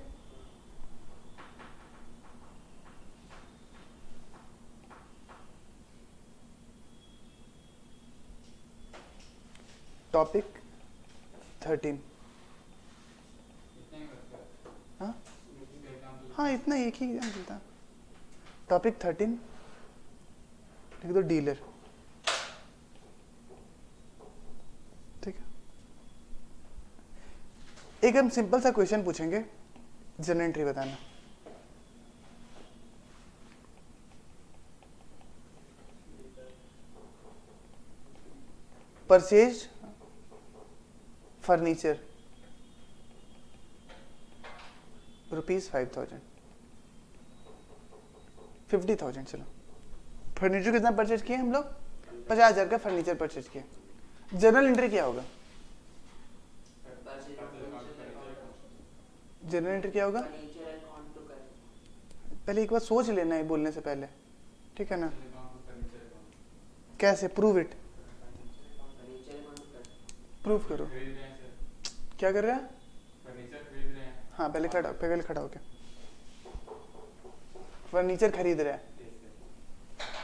टॉपिक 13। हाँ हाँ इतना एक ही एग्जाम्पल था। टॉपिक 13 लिख दो डीलर, ठीक है। एक हम सिंपल सा क्वेश्चन पूछेंगे, जनरल एंट्री बताना। Purchase furniture ₹5000, 50,000। चलो फर्नीचर कितना परचेज किए हम लोग? 50,000 का फर्नीचर परचेज किया। जनरल एंट्री क्या होगा? जनरल एंट्री क्या होगा? पहले एक बार सोच लेना है बोलने से पहले, ठीक है ना। कैसे? प्रूव इट, प्रूव करो। क्या कर रहा है? हाँ पहले खड़ा होके फर्नीचर खरीद रहा है,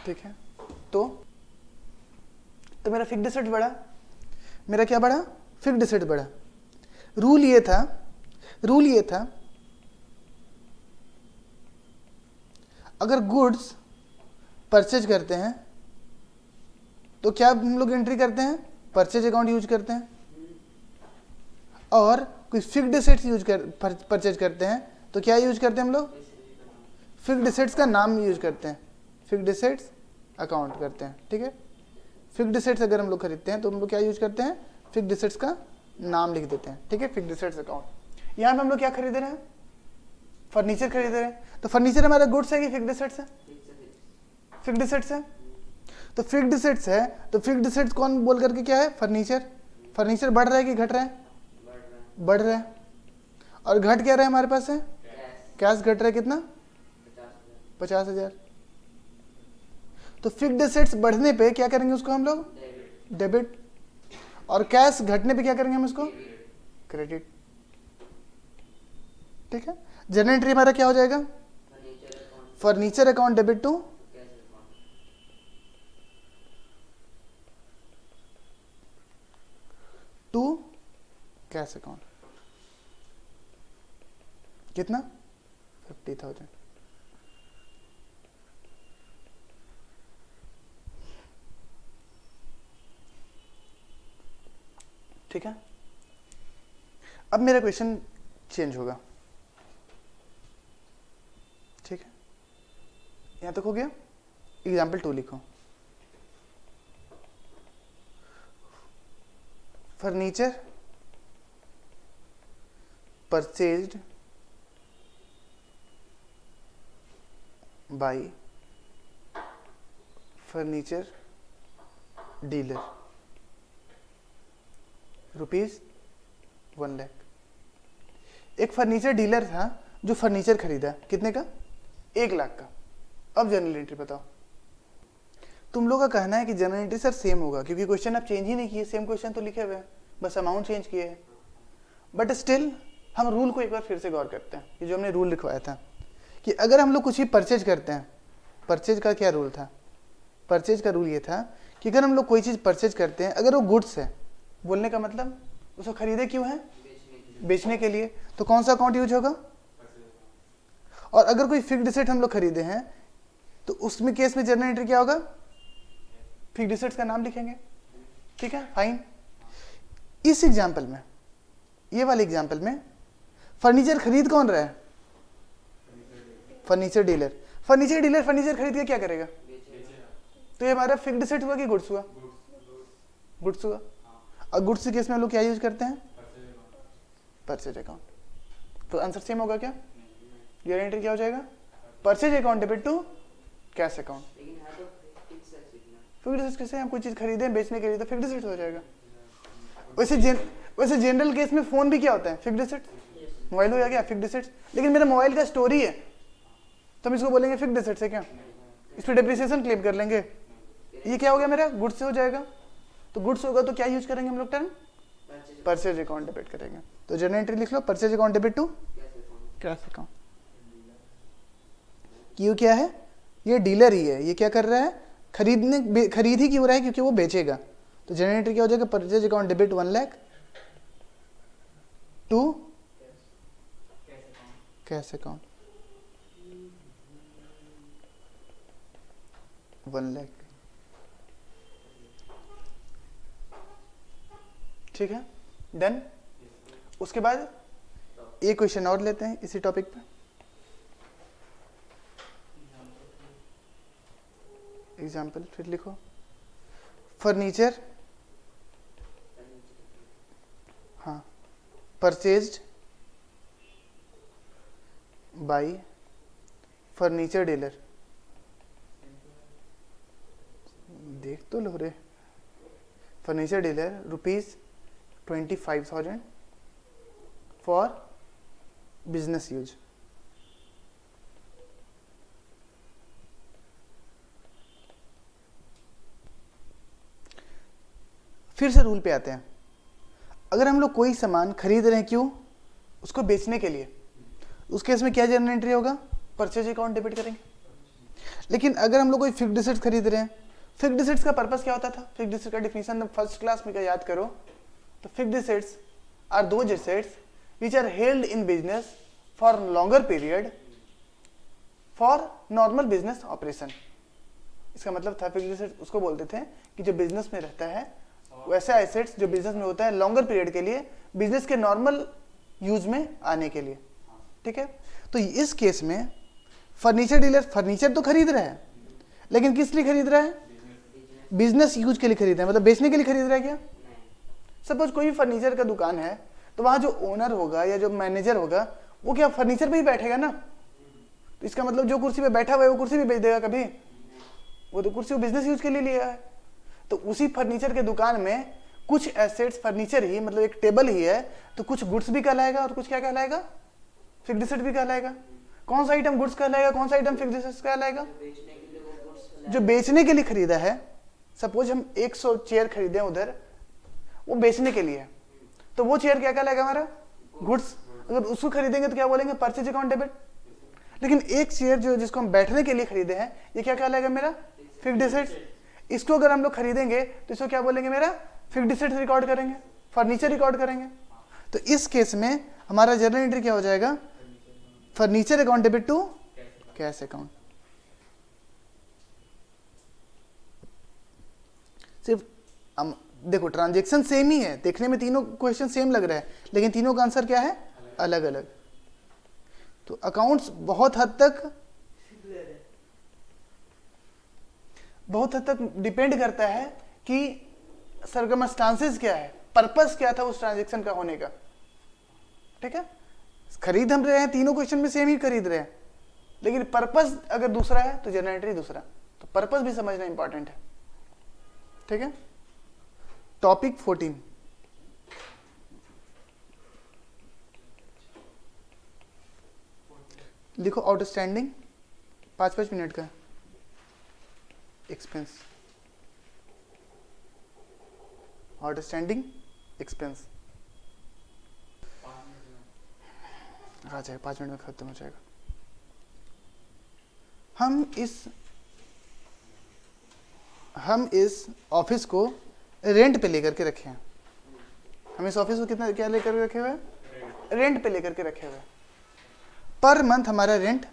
ठीक है। तो मेरा फिक्स्ड एसेट बढ़ा, मेरा क्या बढ़ा? फिक्स्ड एसेट बढ़ा। रूल ये था अगर गुड्स परचेज करते हैं तो क्या हम लोग एंट्री करते हैं? परचेज अकाउंट यूज करते हैं। और कोई फिक्स्ड एसेट्स परचेज करते हैं तो क्या यूज करते हैं हम लोग? फिक्स्ड एसेट्स का नाम यूज करते हैं, फिक्स्ड एसेट्स अकाउंट करते हैं, ठीक है। फिक्स्ड एसेट्स अगर हम लोग खरीदते हैं तो हम लोग क्या यूज करते हैं? फिक्स्ड एसेट्स का नाम लिख देते हैं, ठीक है। Fixed assets account. यहाँ पे हम लोग क्या खरीद रहे हैं? फर्नीचर खरीद रहे हैं। तो फर्नीचर हमारा गुड्स है कि फिक्स्ड एसेट्स है? फिक्स्ड एसेट्स है। तो फिक्स्ड एसेट्स है तो फिक्स्ड एसेट्स कौन बोल करके क्या है? फर्नीचर। फर्नीचर बढ़ रहा है कि घट रहा है? बढ़ रहा है। और घट क्या रहा है हमारे पास है? कैश घट रहा है कितना? 50,000। तो फिक्स्ड एसेट्स बढ़ने पे क्या करेंगे उसको हम लोग? डेबिट। और कैश घटने पे क्या करेंगे हम इसको? क्रेडिट, ठीक है। जनरल एंट्री हमारा क्या हो जाएगा? Furniture account debit to cash account. कितना? 50,000। ठीक है। अब मेरा क्वेश्चन चेंज होगा, ठीक है। यहां तक हो गया। एग्जाम्पल 2 लिखो। Furniture purchased bye furniture dealer ₹1 lakh. एक फर्नीचर डीलर था जो फर्नीचर खरीदा, कितने का? 1 लाख का। अब जनरल एंट्री बताओ। तुम लोग का कहना है कि जनरल एंट्री सर सेम होगा क्योंकि क्वेश्चन आप चेंज ही नहीं किए, सेम क्वेश्चन तो लिखे हुए हैं, बस अमाउंट चेंज किए हैं। बट स्टिल हम रूल को एक बार फिर से गौर करते हैं। ये जो हमने रूल लिखवाया था कि अगर हम लोग कुछ ही परचेज करते हैं, परचेज का क्या रूल था? परचेज का रूल ये था कि अगर हम लोग कोई चीज़ परचेज करते हैं, अगर वो गुड्स है, बोलने का मतलब उसको खरीदे क्यों है? बेचने के लिए। तो कौन सा अकाउंट यूज होगा? और अगर कोई फिक्स्ड एसेट हम लोग खरीदे हैं तो उसमें केस में जनरल एंट्री क्या होगा? फिक्स्ड एसेट्स का नाम लिखेंगे, ठीक है, फाइन। इस एग्जाम्पल में, ये वाले एग्जाम्पल में फर्नीचर खरीद कौन रहा है? Furniture dealer. Furniture dealer furniture खरीद के क्या करेगा? तो ये हमारा फिक्स्ड एसेट हुआ कि गुड्स हुआ? गुड्स हुआ। और गुड्स के केस में हम लोग क्या यूज करते हैं? Purchase account. तो आंसर सेम होगा क्या? जनरल एंट्री क्या हो जाएगा? Purchase account debit to cash account. Fixed asset कैसे? हम कोई चीज खरीदे बेचने के लिए तो फिक्स्ड एसेट हो जाएगा। वैसे जनरल केस में फोन भी क्या होता है? Fixed asset. मोबाइल हो गया फिक्स्ड एसेट। लेकिन मेरा मोबाइल का स्टोरी है तो हम इसको बोलेंगे फिक्स्ड एसेट है क्या? इस पर डेप्रिसिएशन क्लेम कर लेंगे। ये क्या हो गया मेरा? गुड्स से हो जाएगा। तो गुड्स होगा तो क्या यूज करेंगे हम लोग? टर्म परचेज अकाउंट डेबिट करेंगे। तो जनरल एंट्री लिख लो, purchase account debit to cash account. क्यों क्या है? ये डीलर ही है, ये क्या कर रहा है? खरीद ही क्यों रहा है? क्योंकि वो बेचेगा। तो जनरल एंट्री क्या हो जाएगा? Purchase account debit 1 lakh to cash account. 1 lakh. ठीक है, डन। उसके बाद एक क्वेश्चन और लेते हैं इसी टॉपिक पे। एग्जाम्पल फिर लिखो। फर्नीचर, हाँ, परचेज्ड बाई फर्नीचर डीलर। देख तो लो रे। Furniture dealer ₹25,000 for business use. फिर से रूल पे आते हैं। अगर हम लोग कोई सामान खरीद रहे हैं, क्यों? उसको बेचने के लिए, उस केस में क्या जर्नल एंट्री होगा? परचेज अकाउंट डेबिट करेंगे। लेकिन अगर हम लोग कोई फिक्स्ड एसेट्स खरीद रहे हैं, फिक्स्ड एसेट्स का पर्पस क्या होता था? फिक्स्ड एसेट्स का डिफिनेशन फर्स्ट क्लास में क्या याद करो तो fixed assets are those assets which are held in business for longer period for normal business operation. इसका मतलब था फिक्स्ड एसेट्स उसको बोलते थे कि जो बिजनेस में रहता है, वैसा एसेट्स जो बिजनेस में होता है लॉन्गर पीरियड के लिए, बिजनेस के नॉर्मल यूज में आने के लिए। ठीक है, तो इस केस में फर्नीचर डीलर फर्नीचर तो खरीद रहा है, लेकिन किस लिए खरीद रहा है? बिजनेस यूज के लिए खरीद रहा है, मतलब बेचने के लिए खरीद रहा है क्या? सपोज कोई भी फर्नीचर का दुकान है, तो वहां जो ओनर होगा या जो मैनेजर होगा वो क्या फर्नीचर पे ही बैठेगा ना? तो इसका मतलब जो कुर्सी पे बैठा हुआ है वो कुर्सी भी बेच देगा कभी? वो तो कुर्सी बिजनेस यूज के लिए लिया है। तो उसी फर्नीचर के दुकान में कुछ एसेट्स फर्नीचर ही, मतलब एक टेबल ही है, तो कुछ गुड्स भी कहलाएगा और कुछ क्या कहलाएगा? फिक्स्ड एसेट भी कहलाएगा। कौन सा आइटम गुड्स कहलाएगा, कौन सा आइटम फिक्स्ड एसेट कहलाएगा? जो बेचने के लिए खरीदा है। सपोज हम 100 चेयर खरीदे उधर, वो बेचने के लिए, तो वो चेयर क्या कहलाएगा? हमारा गुड्स। अगर उसको खरीदेंगे तो क्या बोलेंगे? Purchase account debit. लेकिन एक चेयर जो जिसको हम बैठने के लिए खरीदे हैं, ये क्या कहलाएगा? मेरा फिक्स्ड एसेट्स। इसको अगर हम लोग खरीदेंगे तो इसको क्या बोलेंगे? मेरा फिक्स्ड एसेट्स रिकॉर्ड करेंगे, फर्नीचर रिकॉर्ड करेंगे। तो इस केस में हमारा जर्नल एंट्री क्या हो जाएगा? Furniture account debit to cash account. सिर्फ देखो ट्रांजैक्शन सेम ही है, देखने में तीनों क्वेश्चन सेम लग रहा है, लेकिन तीनों का आंसर क्या है? अलग अलग। तो अकाउंट्स बहुत हद तक डिपेंड करता है कि सर्कमस्टांसेस क्या है, पर्पस क्या था उस ट्रांजैक्शन का होने का। ठीक है, खरीद हम रहे हैं, तीनों क्वेश्चन में सेम ही खरीद रहे हैं, लेकिन पर्पस अगर दूसरा है तो जर्नल एंट्री दूसरा। तो पर्पस भी समझना इंपॉर्टेंट है। ठीक है, टॉपिक 14 लिखो। आउटस्टैंडिंग 5-5 मिनट का एक्सपेंस। आउटस्टैंडिंग एक्सपेंस आ जाएगा, 5 मिनट में खत्म हो जाएगा। हम इस ऑफिस को रेंट पे लेकर के रखे हैं। हम इस ऑफिस को कितना क्या लेकर रखे हुए हैं? रेंट पे लेकर के रखे हुए हैं। पर मंथ हमारा रेंट,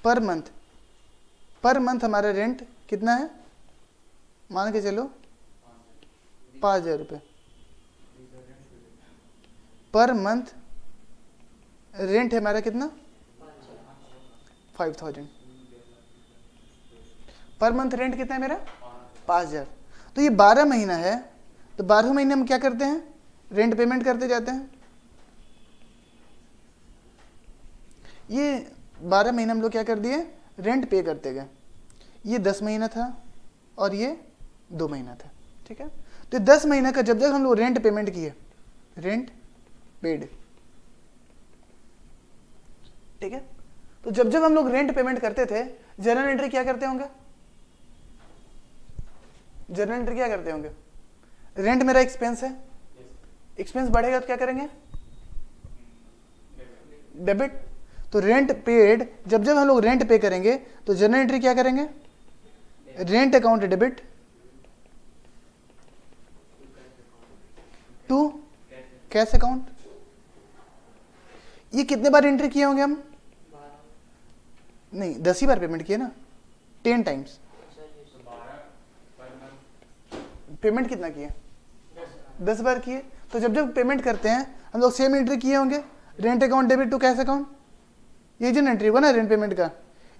पर मंथ हमारा रेंट कितना है? मान के चलो 5,000 रुपये पर मंथ। रेंट है हमारा कितना? 5,000 पर मंथ। रेंट कितना है मेरा? 5,000। तो ये 12 महीना है, तो 12 महीने हम क्या करते हैं? रेंट पेमेंट करते जाते हैं। ये 12 महीने हम लोग क्या कर दिए? रेंट पे करते गए। ये 10 महीना था और ये 2 महीना था। ठीक है, तो 10 महीने का जब जब हम लोग रेंट पेमेंट किए, रेंट पेड। ठीक है, तो जब जब हम लोग रेंट पेमेंट करते थे, जर्नल एंट्री क्या करते होंगे? जर्नल एंट्री क्या करते होंगे? रेंट मेरा एक्सपेंस है, एक्सपेंस बढ़ेगा तो क्या करेंगे? डेबिट। तो रेंट पेड, जब जब हम लोग रेंट पे करेंगे तो जर्नल एंट्री क्या करेंगे? Rent account debit to cash account. ये कितने बार एंट्री किए होंगे हम? नहीं, 10 ही बार पेमेंट किए ना, 10 टाइम्स। पेमेंट कितना किए? 10 बार किए। तो जब जब पेमेंट करते हैं हम लोग सेम एंट्री किए होंगे, rent account debit to cash account, ये जो एंट्री होगा ना रेंट पेमेंट का,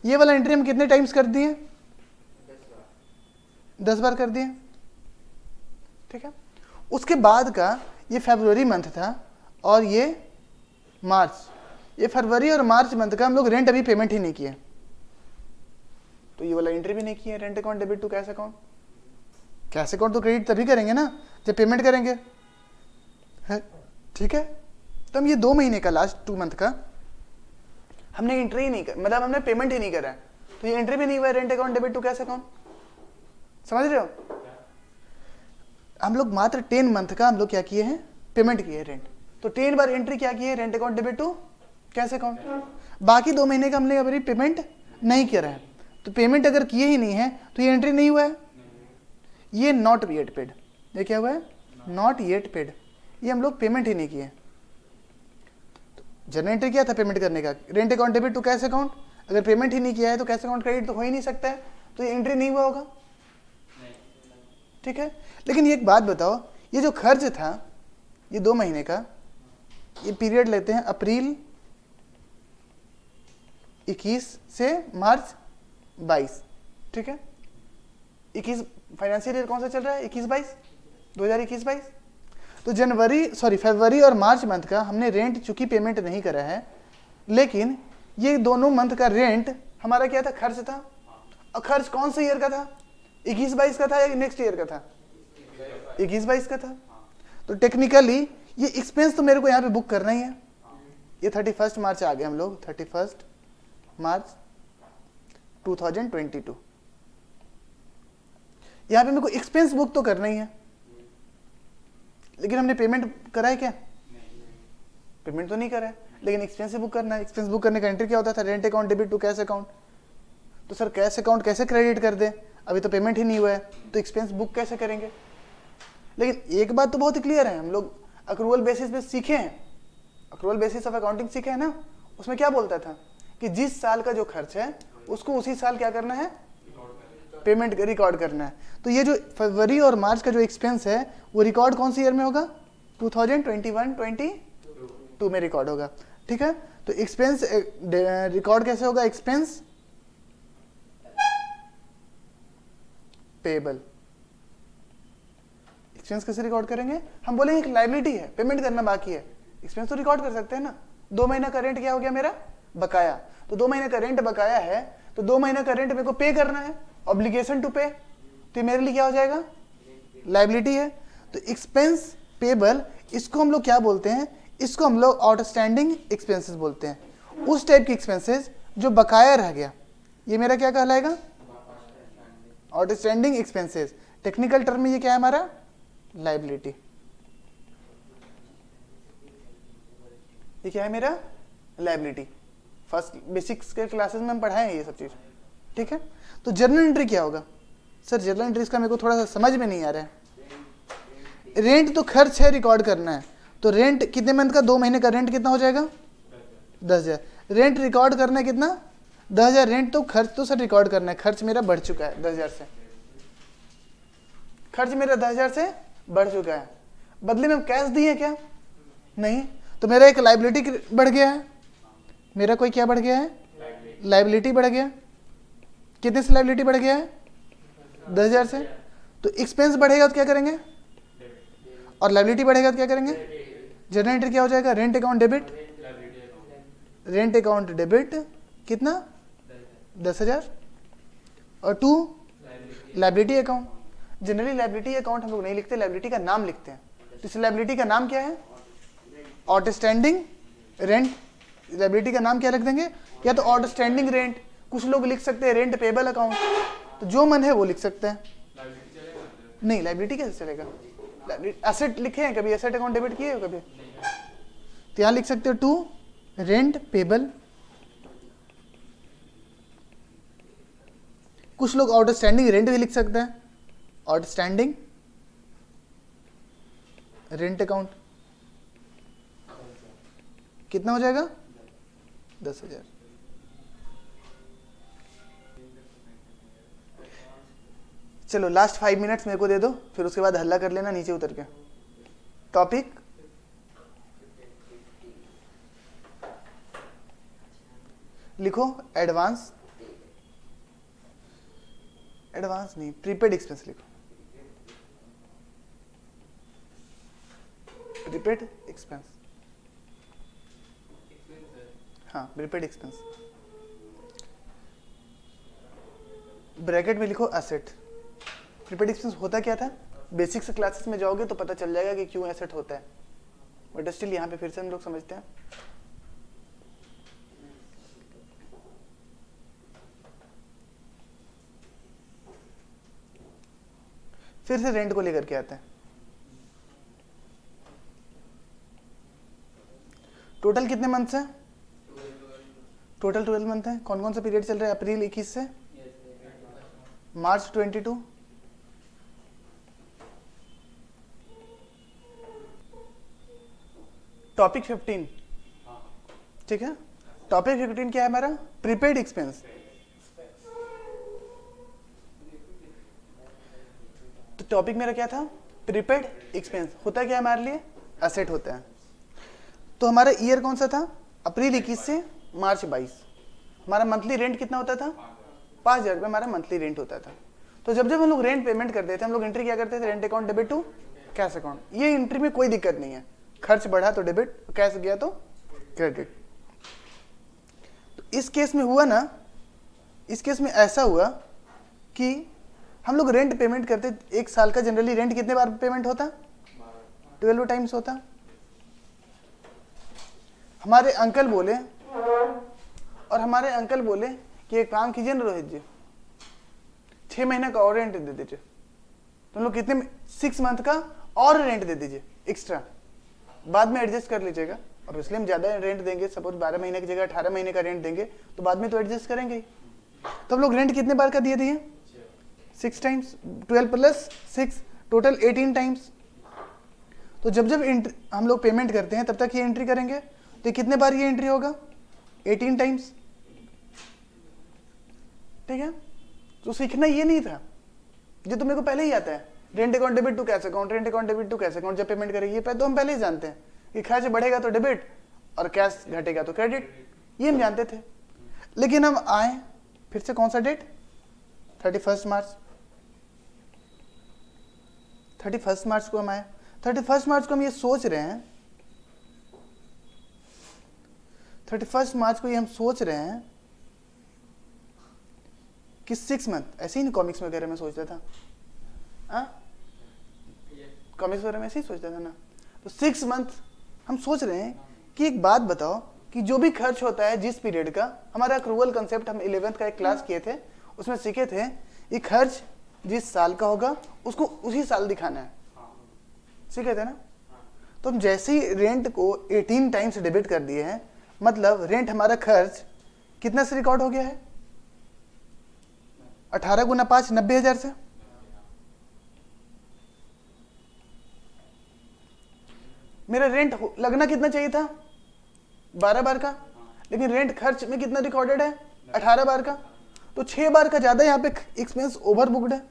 ये वाला एंट्री हम कितने टाइम्स कर दिए? 10 बार कर दिए। ठीक है। उसके बाद का ये फरवरी मंथ था और ये मार्च, ये फरवरी और मार्च मंथ का हम लोग रेंट अभी पेमेंट ही नहीं किए, तो ये वाला एंट्री भी नहीं किए, rent account debit to cash account. Cash account तो क्रेडिट तभी करेंगे ना जब पेमेंट करेंगे, है? ठीक है। तो हम ये 2 महीने का, लास्ट 2 मंथ का हमने एंट्री ही नहीं कर, मतलब हमने पेमेंट ही नहीं करा, तो ये एंट्री भी नहीं हुआ rent account debit to cash account. समझ रहे हो? हम लोग मात्र 10 मंथ का हम लोग क्या किए हैं? पेमेंट किए हैं रेंट। तो 10 बार एंट्री क्या किए? Rent account debit to cash account. बाकी 2 महीने का हमने अभी पेमेंट नहीं करा है, तो पेमेंट अगर किए ही नहीं है तो ये एंट्री नहीं हुआ है, ये नॉट येट पेड। ये क्या हुआ है? नॉट येट पेड, ये हम लोग पेमेंट ही नहीं किए। जनरल एंट्री क्या था पेमेंट करने का? Rent account debit to cash account. अगर पेमेंट ही नहीं किया है तो कैश अकाउंट क्रेडिट तो हो ही नहीं सकता है, तो ये एंट्री नहीं हुआ होगा। ठीक है। लेकिन ये एक बात बताओ, ये जो खर्च था ये 2 महीने का, ये पीरियड लेते हैं अप्रैल 21 से मार्च 22। ठीक है। 21 फाइनेंशियल ईयर कौन सा चल रहा है? 21-22, 2021-22। तो फरवरी और मार्च मंथ का हमने रेंट चूंकि पेमेंट नहीं करा है, लेकिन ये दोनों मंथ का रेंट हमारा क्या था? खर्च था। और खर्च कौन से ईयर का था? 21-22 का था या नेक्स्ट ईयर का था? 21-22 का था। तो टेक्निकली ये एक्सपेंस तो मेरे को यहाँ पे बुक करना ही है। ये 31 मार्च आ गए हम लोग, 31 मार्च 2022। यहाँ पे मेरे को एक्सपेंस बुक तो करना ही है, लेकिन हमने पेमेंट करा है क्या? पेमेंट तो नहीं करा है, लेकिन एक्सपेंस बुक करना है। एक्सपेंस बुक करने का एंट्री क्या होता था? Rent account debit to cash account. तो सर कैश अकाउंट कैसे क्रेडिट कर दे? अभी तो पेमेंट ही नहीं हुआ है, तो एक्सपेंस बुक कैसे करेंगे? लेकिन एक बात तो बहुत ही क्लियर है, हम लोग अक्रूवल बेसिस पे सीखे हैं, अक्रूवल बेसिस ऑफ अकाउंटिंग सीखे हैं ना। उसमें क्या बोलता था कि जिस साल का जो खर्च है उसको उसी साल क्या करना है? पेमेंट रिकॉर्ड करना है। तो ये जो फरवरी और मार्च का जो एक्सपेंस है वो रिकॉर्ड कौन सी ईयर में होगा? 2021-22 में रिकॉर्ड होगा। ठीक है। तो एक्सपेंस रिकॉर्ड कैसे होगा? Expense payable. एक्सपेंस कैसे रिकॉर्ड करेंगे? हम बोलेंगे एक लायबिलिटी है, पेमेंट करना बाकी है, एक्सपेंस तो रिकॉर्ड कर सकते हैं ना। 2 महीना का रेंट क्या हो गया मेरा? बकाया। तो 2 महीने का रेंट बकाया है, तो 2 महीने का रेंट मेरे को पे करना है, ऑब्लिगेशन टू पे, तो ये मेरे लिए क्या हो जाएगा? लायबिलिटी है। तो एक्सपेंस पेबल, इसको हम लोग क्या बोलते हैं? इसको हम लोग आउटस्टैंडिंग एक्सपेंसेस बोलते हैं। उस टाइप के एक्सपेंसेस जो बकाया रह गया, ये मेरा क्या कहलाएगा? Outstanding expenses. टेक्निकल टर्म में ये क्या है हमारा? लायबिलिटी। ये क्या है मेरा? लायबिलिटी। फर्स्ट बेसिक्स के क्लासेस में हम पढ़ाए हैं ये सब चीज। ठीक है। तो जर्नल एंट्री क्या होगा? सर जर्नल एंट्रीज का मेरे को थोड़ा सा समझ में नहीं आ रहा है। रेंट तो खर्च है, रिकॉर्ड करना है, तो रेंट कितने मंथ का? 2 महीने का रेंट कितना हो जाएगा? 10,000। रेंट रिकॉर्ड करना है कितना? 10,000। रेंट तो खर्च तो सर रिकॉर्ड करना है, खर्च मेरा बढ़ चुका है 10,000 से, खर्च मेरा 10,000 से बढ़ चुका है। बदले में कैश दिए क्या? नहीं। तो मेरा एक लायबिलिटी बढ़ गया है, मेरा कोई क्या बढ़ गया है? लायबिलिटी बढ़ गया। कितने से लायबिलिटी बढ़ गया है? 10,000 से। तो एक्सपेंस बढ़ेगा तो क्या करेंगे? और लायबिलिटी बढ़ेगा तो क्या करेंगे? जनरल एंट्री क्या हो जाएगा? Rent account debit, rent account debit कितना? 10,000 और to liability account. Generally liability account हम लोग नहीं लिखते, लायबिलिटी का नाम लिखते हैं। तो इस लायबिलिटी का नाम क्या है? Outstanding rent. लायबिलिटी का नाम क्या रख देंगे? या तो आउटस्टैंडिंग रेंट, कुछ लोग लिख सकते हैं रेंट पेबल अकाउंट, तो जो मन है वो लिख सकते हैं। नहीं, लायबिलिटी कैसे चलेगा? एसेट लिखे हैं कभी? एसेट अकाउंट डेबिट किए हो कभी? तो यहां लिख सकते हो टू रेंट पेबल। कुछ लोग आउटस्टैंडिंग रेंट भी लिख सकते हैं, आउटस्टैंडिंग रेंट अकाउंट। कितना हो जाएगा? 10,000। चलो लास्ट 5 मिनट्स मेरे को दे दो, फिर उसके बाद हल्ला कर लेना नीचे उतर के। टॉपिक लिखो, एडवांस नहीं, प्रीपेड एक्सपेंस लिखो, प्रीपेड एक्सपेंस। हाँ, प्रीपेड एक्सपेंस। ब्रैकेट में लिखो एसेट। प्रीपेड एक्सपेंस होता क्या था, बेसिक्स क्लासेस में जाओगे तो पता चल जाएगा कि क्यों एसेट होता है, बट स्टिल यहाँ पे फिर से हम लोग समझते हैं। फिर से रेंट को लेकर के आते हैं। टोटल कितने मंथ्स हैं? टोटल 12 मंथ है। कौन कौन सा पीरियड चल रहा है? अप्रैल 21 से मार्च 22, टॉपिक 15, ठीक है। टॉपिक 15 क्या है हमारा? Prepaid expense. तो टॉपिक मेरा क्या था? Prepaid expense. होता क्या है हमारे लिए? एसेट होता है। तो हमारा ईयर कौन सा था? अप्रैल 21 से मार्च 22। हमारा मंथली रेंट कितना होता था? 5,000 रुपये हमारा मंथली रेंट होता था। तो जब जब हम लोग रेंट पेमेंट करते थे, हम लोग एंट्री क्या करते थे? Rent account debit to cash account. ये एंट्री में कोई दिक्कत नहीं है, खर्च बढ़ा तो डेबिट, कैश गया तो क्रेडिट। तो इस केस में हुआ ना, इस केस में ऐसा हुआ कि हम लोग रेंट पेमेंट करते, एक साल का जनरली रेंट कितने बार पेमेंट होता? 12 टाइम्स होता। हमारे अंकल बोले कि एक काम कीजिए ना रोहित जी, 6 महीने का और रेंट दे दीजिए। तो हम लोग कितने? 6 मंथ का और रेंट दे दीजिए एक्स्ट्रा, बाद में एडजस्ट कर लीजिएगा। और इसलिए हम ज्यादा रेंट देंगे, सपोज 12 महीने की जगह 18 महीने का रेंट देंगे, तो बाद में तो एडजस्ट करेंगे ही। तो हम लोग रेंट कितने बार का दिए दिए? 6 टाइम्स। 12 plus 6 total 18 times. तो जब जब हम लोग पेमेंट करते हैं तब तक ये एंट्री करेंगे। तो कितने बार ये एंट्री होगा? 18 टाइम्स, ठीक है। तो सीखना ये नहीं था, ये तो मेरे को पहले ही आता है। Rent account debit to cash account, rent account debit to cash account जब पेमेंट करेंगे, ये तो हम पहले ही जानते हैं कि खर्च बढ़ेगा तो डेबिट और कैश घटेगा तो क्रेडिट, ये हम जानते थे। लेकिन हम आए फिर से कौन सा डेट? 31 मार्च। 31 मार्च को हम आए। 31 मार्च को हम ये सोच रहे हैं, 31 मार्च को ये हम सोच रहे हैं कि 6 मंथ, ऐसे ही नहीं कॉमिक्स वगैरह में सोचता था, कॉमिक्स वगैरह में ऐसे ही सोचता था ना। तो 6 मंथ हम सोच रहे हैं कि एक बात बताओ कि जो भी खर्च होता है जिस पीरियड का, हमारा अक्रूवल कंसेप्ट हम 11th का एक क्लास किए थे, उसमें सीखे थे ये खर्च जिस साल का होगा उसको उसी साल दिखाना है, सीखे थे ना। तो हम जैसे ही रेंट को 18 टाइम्स डेबिट कर दिए हैं, मतलब रेंट हमारा खर्च कितना से रिकॉर्ड हो गया है? 18 गुना 5 90,000 से। मेरा रेंट लगना कितना चाहिए था? 12 बार का, लेकिन रेंट खर्च में कितना रिकॉर्डेड है? 18 बार का। तो 6 बार का ज्यादा यहाँ पे एक्सपेंस ओवर बुक्ड है,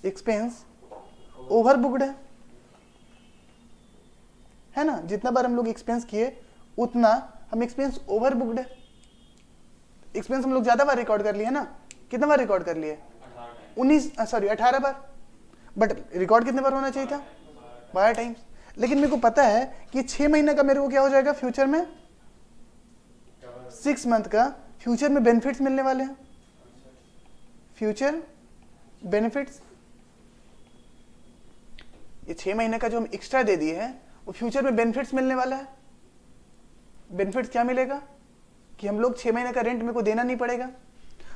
एक्सपेंस ओवर बुक्ड है ना। जितना बार हम लोग एक्सपेंस किए उतना हम एक्सपेंस ओवर बुक्ड है। एक्सपेंस हम लोग ज्यादा बार रिकॉर्ड कर लिए ना। कितना बार रिकॉर्ड कर लिए? 18 बार। बट रिकॉर्ड कितने बार होना चाहिए था? 12 टाइम्स। लेकिन मेरे को पता है कि 6 महीने का मेरे को क्या हो जाएगा फ्यूचर में? 6 मंथ का फ्यूचर में बेनिफिट्स मिलने वाले हैं। फ्यूचर बेनिफिट्स, ये 6 महीने का जो हम एक्स्ट्रा दे दिए हैं वो फ्यूचर में बेनिफिट्स मिलने वाला है। बेनिफिट्स क्या मिलेगा? कि हम लोग 6 महीने का रेंट मेरे को देना नहीं पड़ेगा।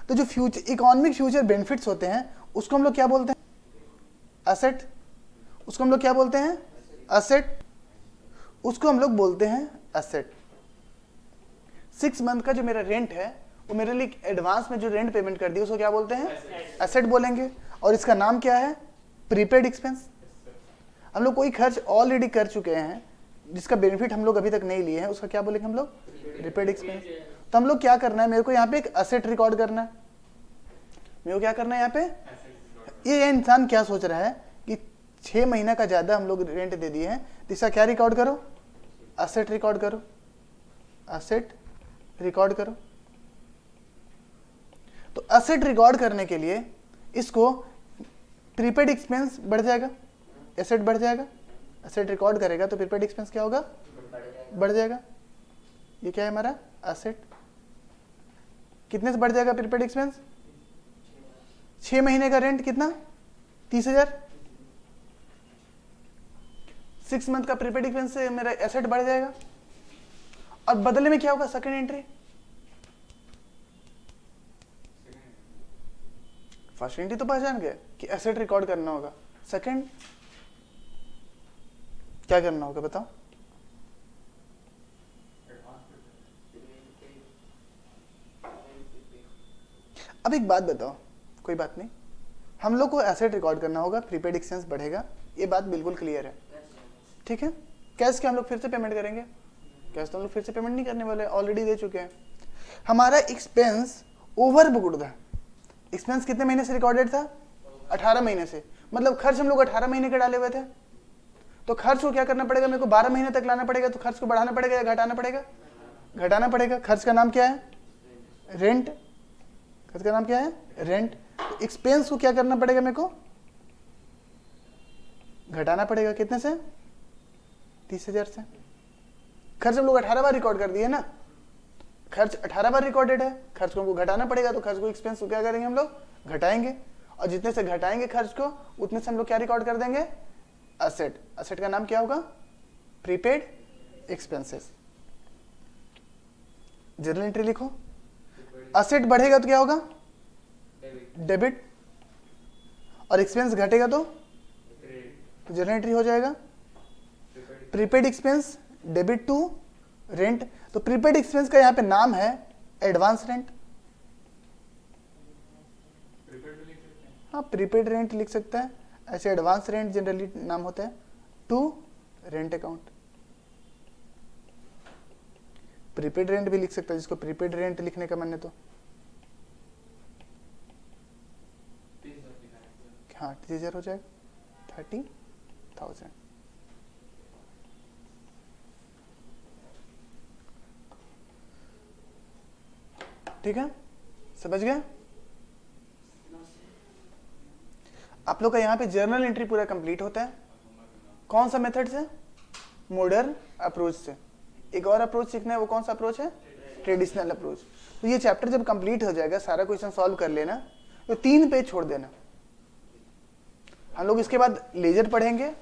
तो जो फ्यूचर इकोनॉमिक फ्यूचर बेनिफिट्स होते हैं उसको हम लोग क्या बोलते हैं? एसेट। उसको हम लोग क्या बोलते हैं? एसेट। उसको हम लोग बोलते हैं एसेट। 6 मंथ का जो मेरा रेंट है वो मेरे लिए एडवांस में जो रेंट पेमेंट कर दी उसको क्या बोलते हैं? एसेट बोलेंगे। और इसका नाम क्या है? Prepaid expense. हम लोग कोई खर्च ऑलरेडी कर चुके हैं जिसका बेनिफिट हम लोग अभी तक नहीं लिए हैं, उसका क्या बोलेंगे हम लोग? Prepaid expense. तो हम लोग क्या करना है, मेरे को यहाँ पे एक एसेट रिकॉर्ड करना है। मेरे को क्या करना है यहाँ पे? ये इंसान क्या सोच रहा है कि 6 महीना का ज़्यादा हम लोग रेंट दे दिए हैं, तो इसका क्या रिकॉर्ड करो, असेट रिकॉर्ड करो, असेट रिकॉर्ड करो। तो असेट रिकॉर्ड करने के लिए इसको प्रीपेड एक्सपेंस बढ़ जाएगा, एसेट बढ़ जाएगा, एसेट रिकॉर्ड करेगा तो प्रीपेड एक्सपेंस क्या होगा, बढ़ जाएगा। ये क्या है हमारा एसेट, कितने से बढ़ जाएगा प्रीपेड एक्सपेंस, 6 महीने का रेंट कितना, 30,000, 6 मंथ का प्रीपेड एक्सपेंस से मेरा एसेट बढ़ जाएगा। और बदले में क्या होगा, सेकंड एंट्री, फर्स्ट एंट्री तो पहचान गए कि एसेट रिकॉर्ड करना होगा, सेकंड क्या करना होगा बताओ। अब एक बात बताओ, कोई बात नहीं, हम लोग को एसेट रिकॉर्ड करना होगा, प्रीपेड एक्सपेंस बढ़ेगा, ये बात बिल्कुल क्लियर है, ठीक है। कैश के हम लोग फिर से पेमेंट करेंगे, कैश तो हम लोग फिर से पेमेंट नहीं करने वाले, ऑलरेडी दे चुके हैं। हमारा एक्सपेंस ओवर बुक्ड था, एक्सपेंस कितने महीने से रिकॉर्डेड था, 18 महीने से, मतलब खर्च हम लोग 18 महीने के डाले हुए थे। तो खर्च को क्या करना पड़ेगा, मेरे को 12 महीने तक लाना पड़ेगा, तो खर्च को बढ़ाना पड़ेगा या घटाना पड़ेगा, घटाना पड़ेगा। खर्च का नाम क्या है, रेंट, खर्च का नाम क्या है, रेंट। तो एक्सपेंस को क्या करना पड़ेगा, मेरे को घटाना पड़ेगा, कितने से, 30,000 से। खर्च हम लोग 18 बार रिकॉर्ड कर दिए ना, खर्च 18 बार रिकॉर्डेड है, खर्च को हमको घटाना पड़ेगा, तो खर्च को एक्सपेंस को क्या करेंगे हम लोग, घटाएंगे। और जितने से घटाएंगे खर्च को, उतने से हम लोग क्या रिकॉर्ड कर देंगे, असेट। असेट का नाम क्या होगा, प्रीपेड एक्सपेंसेस। जर्नल एंट्री लिखो, असेट बढ़ेगा तो क्या होगा, डेबिट, और एक्सपेंस घटेगा तो जर्नल एंट्री हो जाएगा prepaid expense debit to rent. तो प्रीपेड एक्सपेंस का यहाँ पे नाम है एडवांस रेंट, हाँ प्रीपेड रेंट लिख सकता है, ऐसे एडवांस रेंट जनरली नाम होता है, to rent account. Prepaid rent भी लिख सकता है, जिसको प्रीपेड रेंट लिखने का मन है तो, हाँ 30,000 हो जाएगा, 30,000। ठीक है, समझ गए। आप लोग का यहाँ पे जर्नल एंट्री पूरा कंप्लीट होता है, कौन सा मेथड से, मॉडर्न अप्रोच से। एक और अप्रोच सीखना है, वो कौन सा अप्रोच है, ट्रेडिशनल अप्रोच। तो ये चैप्टर जब कंप्लीट हो जाएगा, सारा क्वेश्चन सॉल्व कर लेना, तो 3 पेज छोड़ देना। हम लोग इसके बाद लेजर पढ़ेंगे,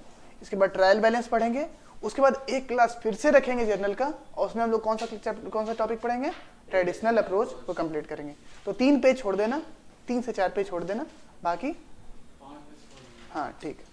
इसके बाद ट्रायल बैलेंस पढ़ेंगे, उसके बाद एक क्लास फिर से रखेंगे जर्नल का, और उसमें हम लोग कौन सा टॉपिक पढ़ेंगे, ट्रेडिशनल अप्रोच को कंप्लीट करेंगे। तो 3 पेज छोड़ देना, 3 से 4 पेज छोड़ देना, बाकी हाँ ठीक है।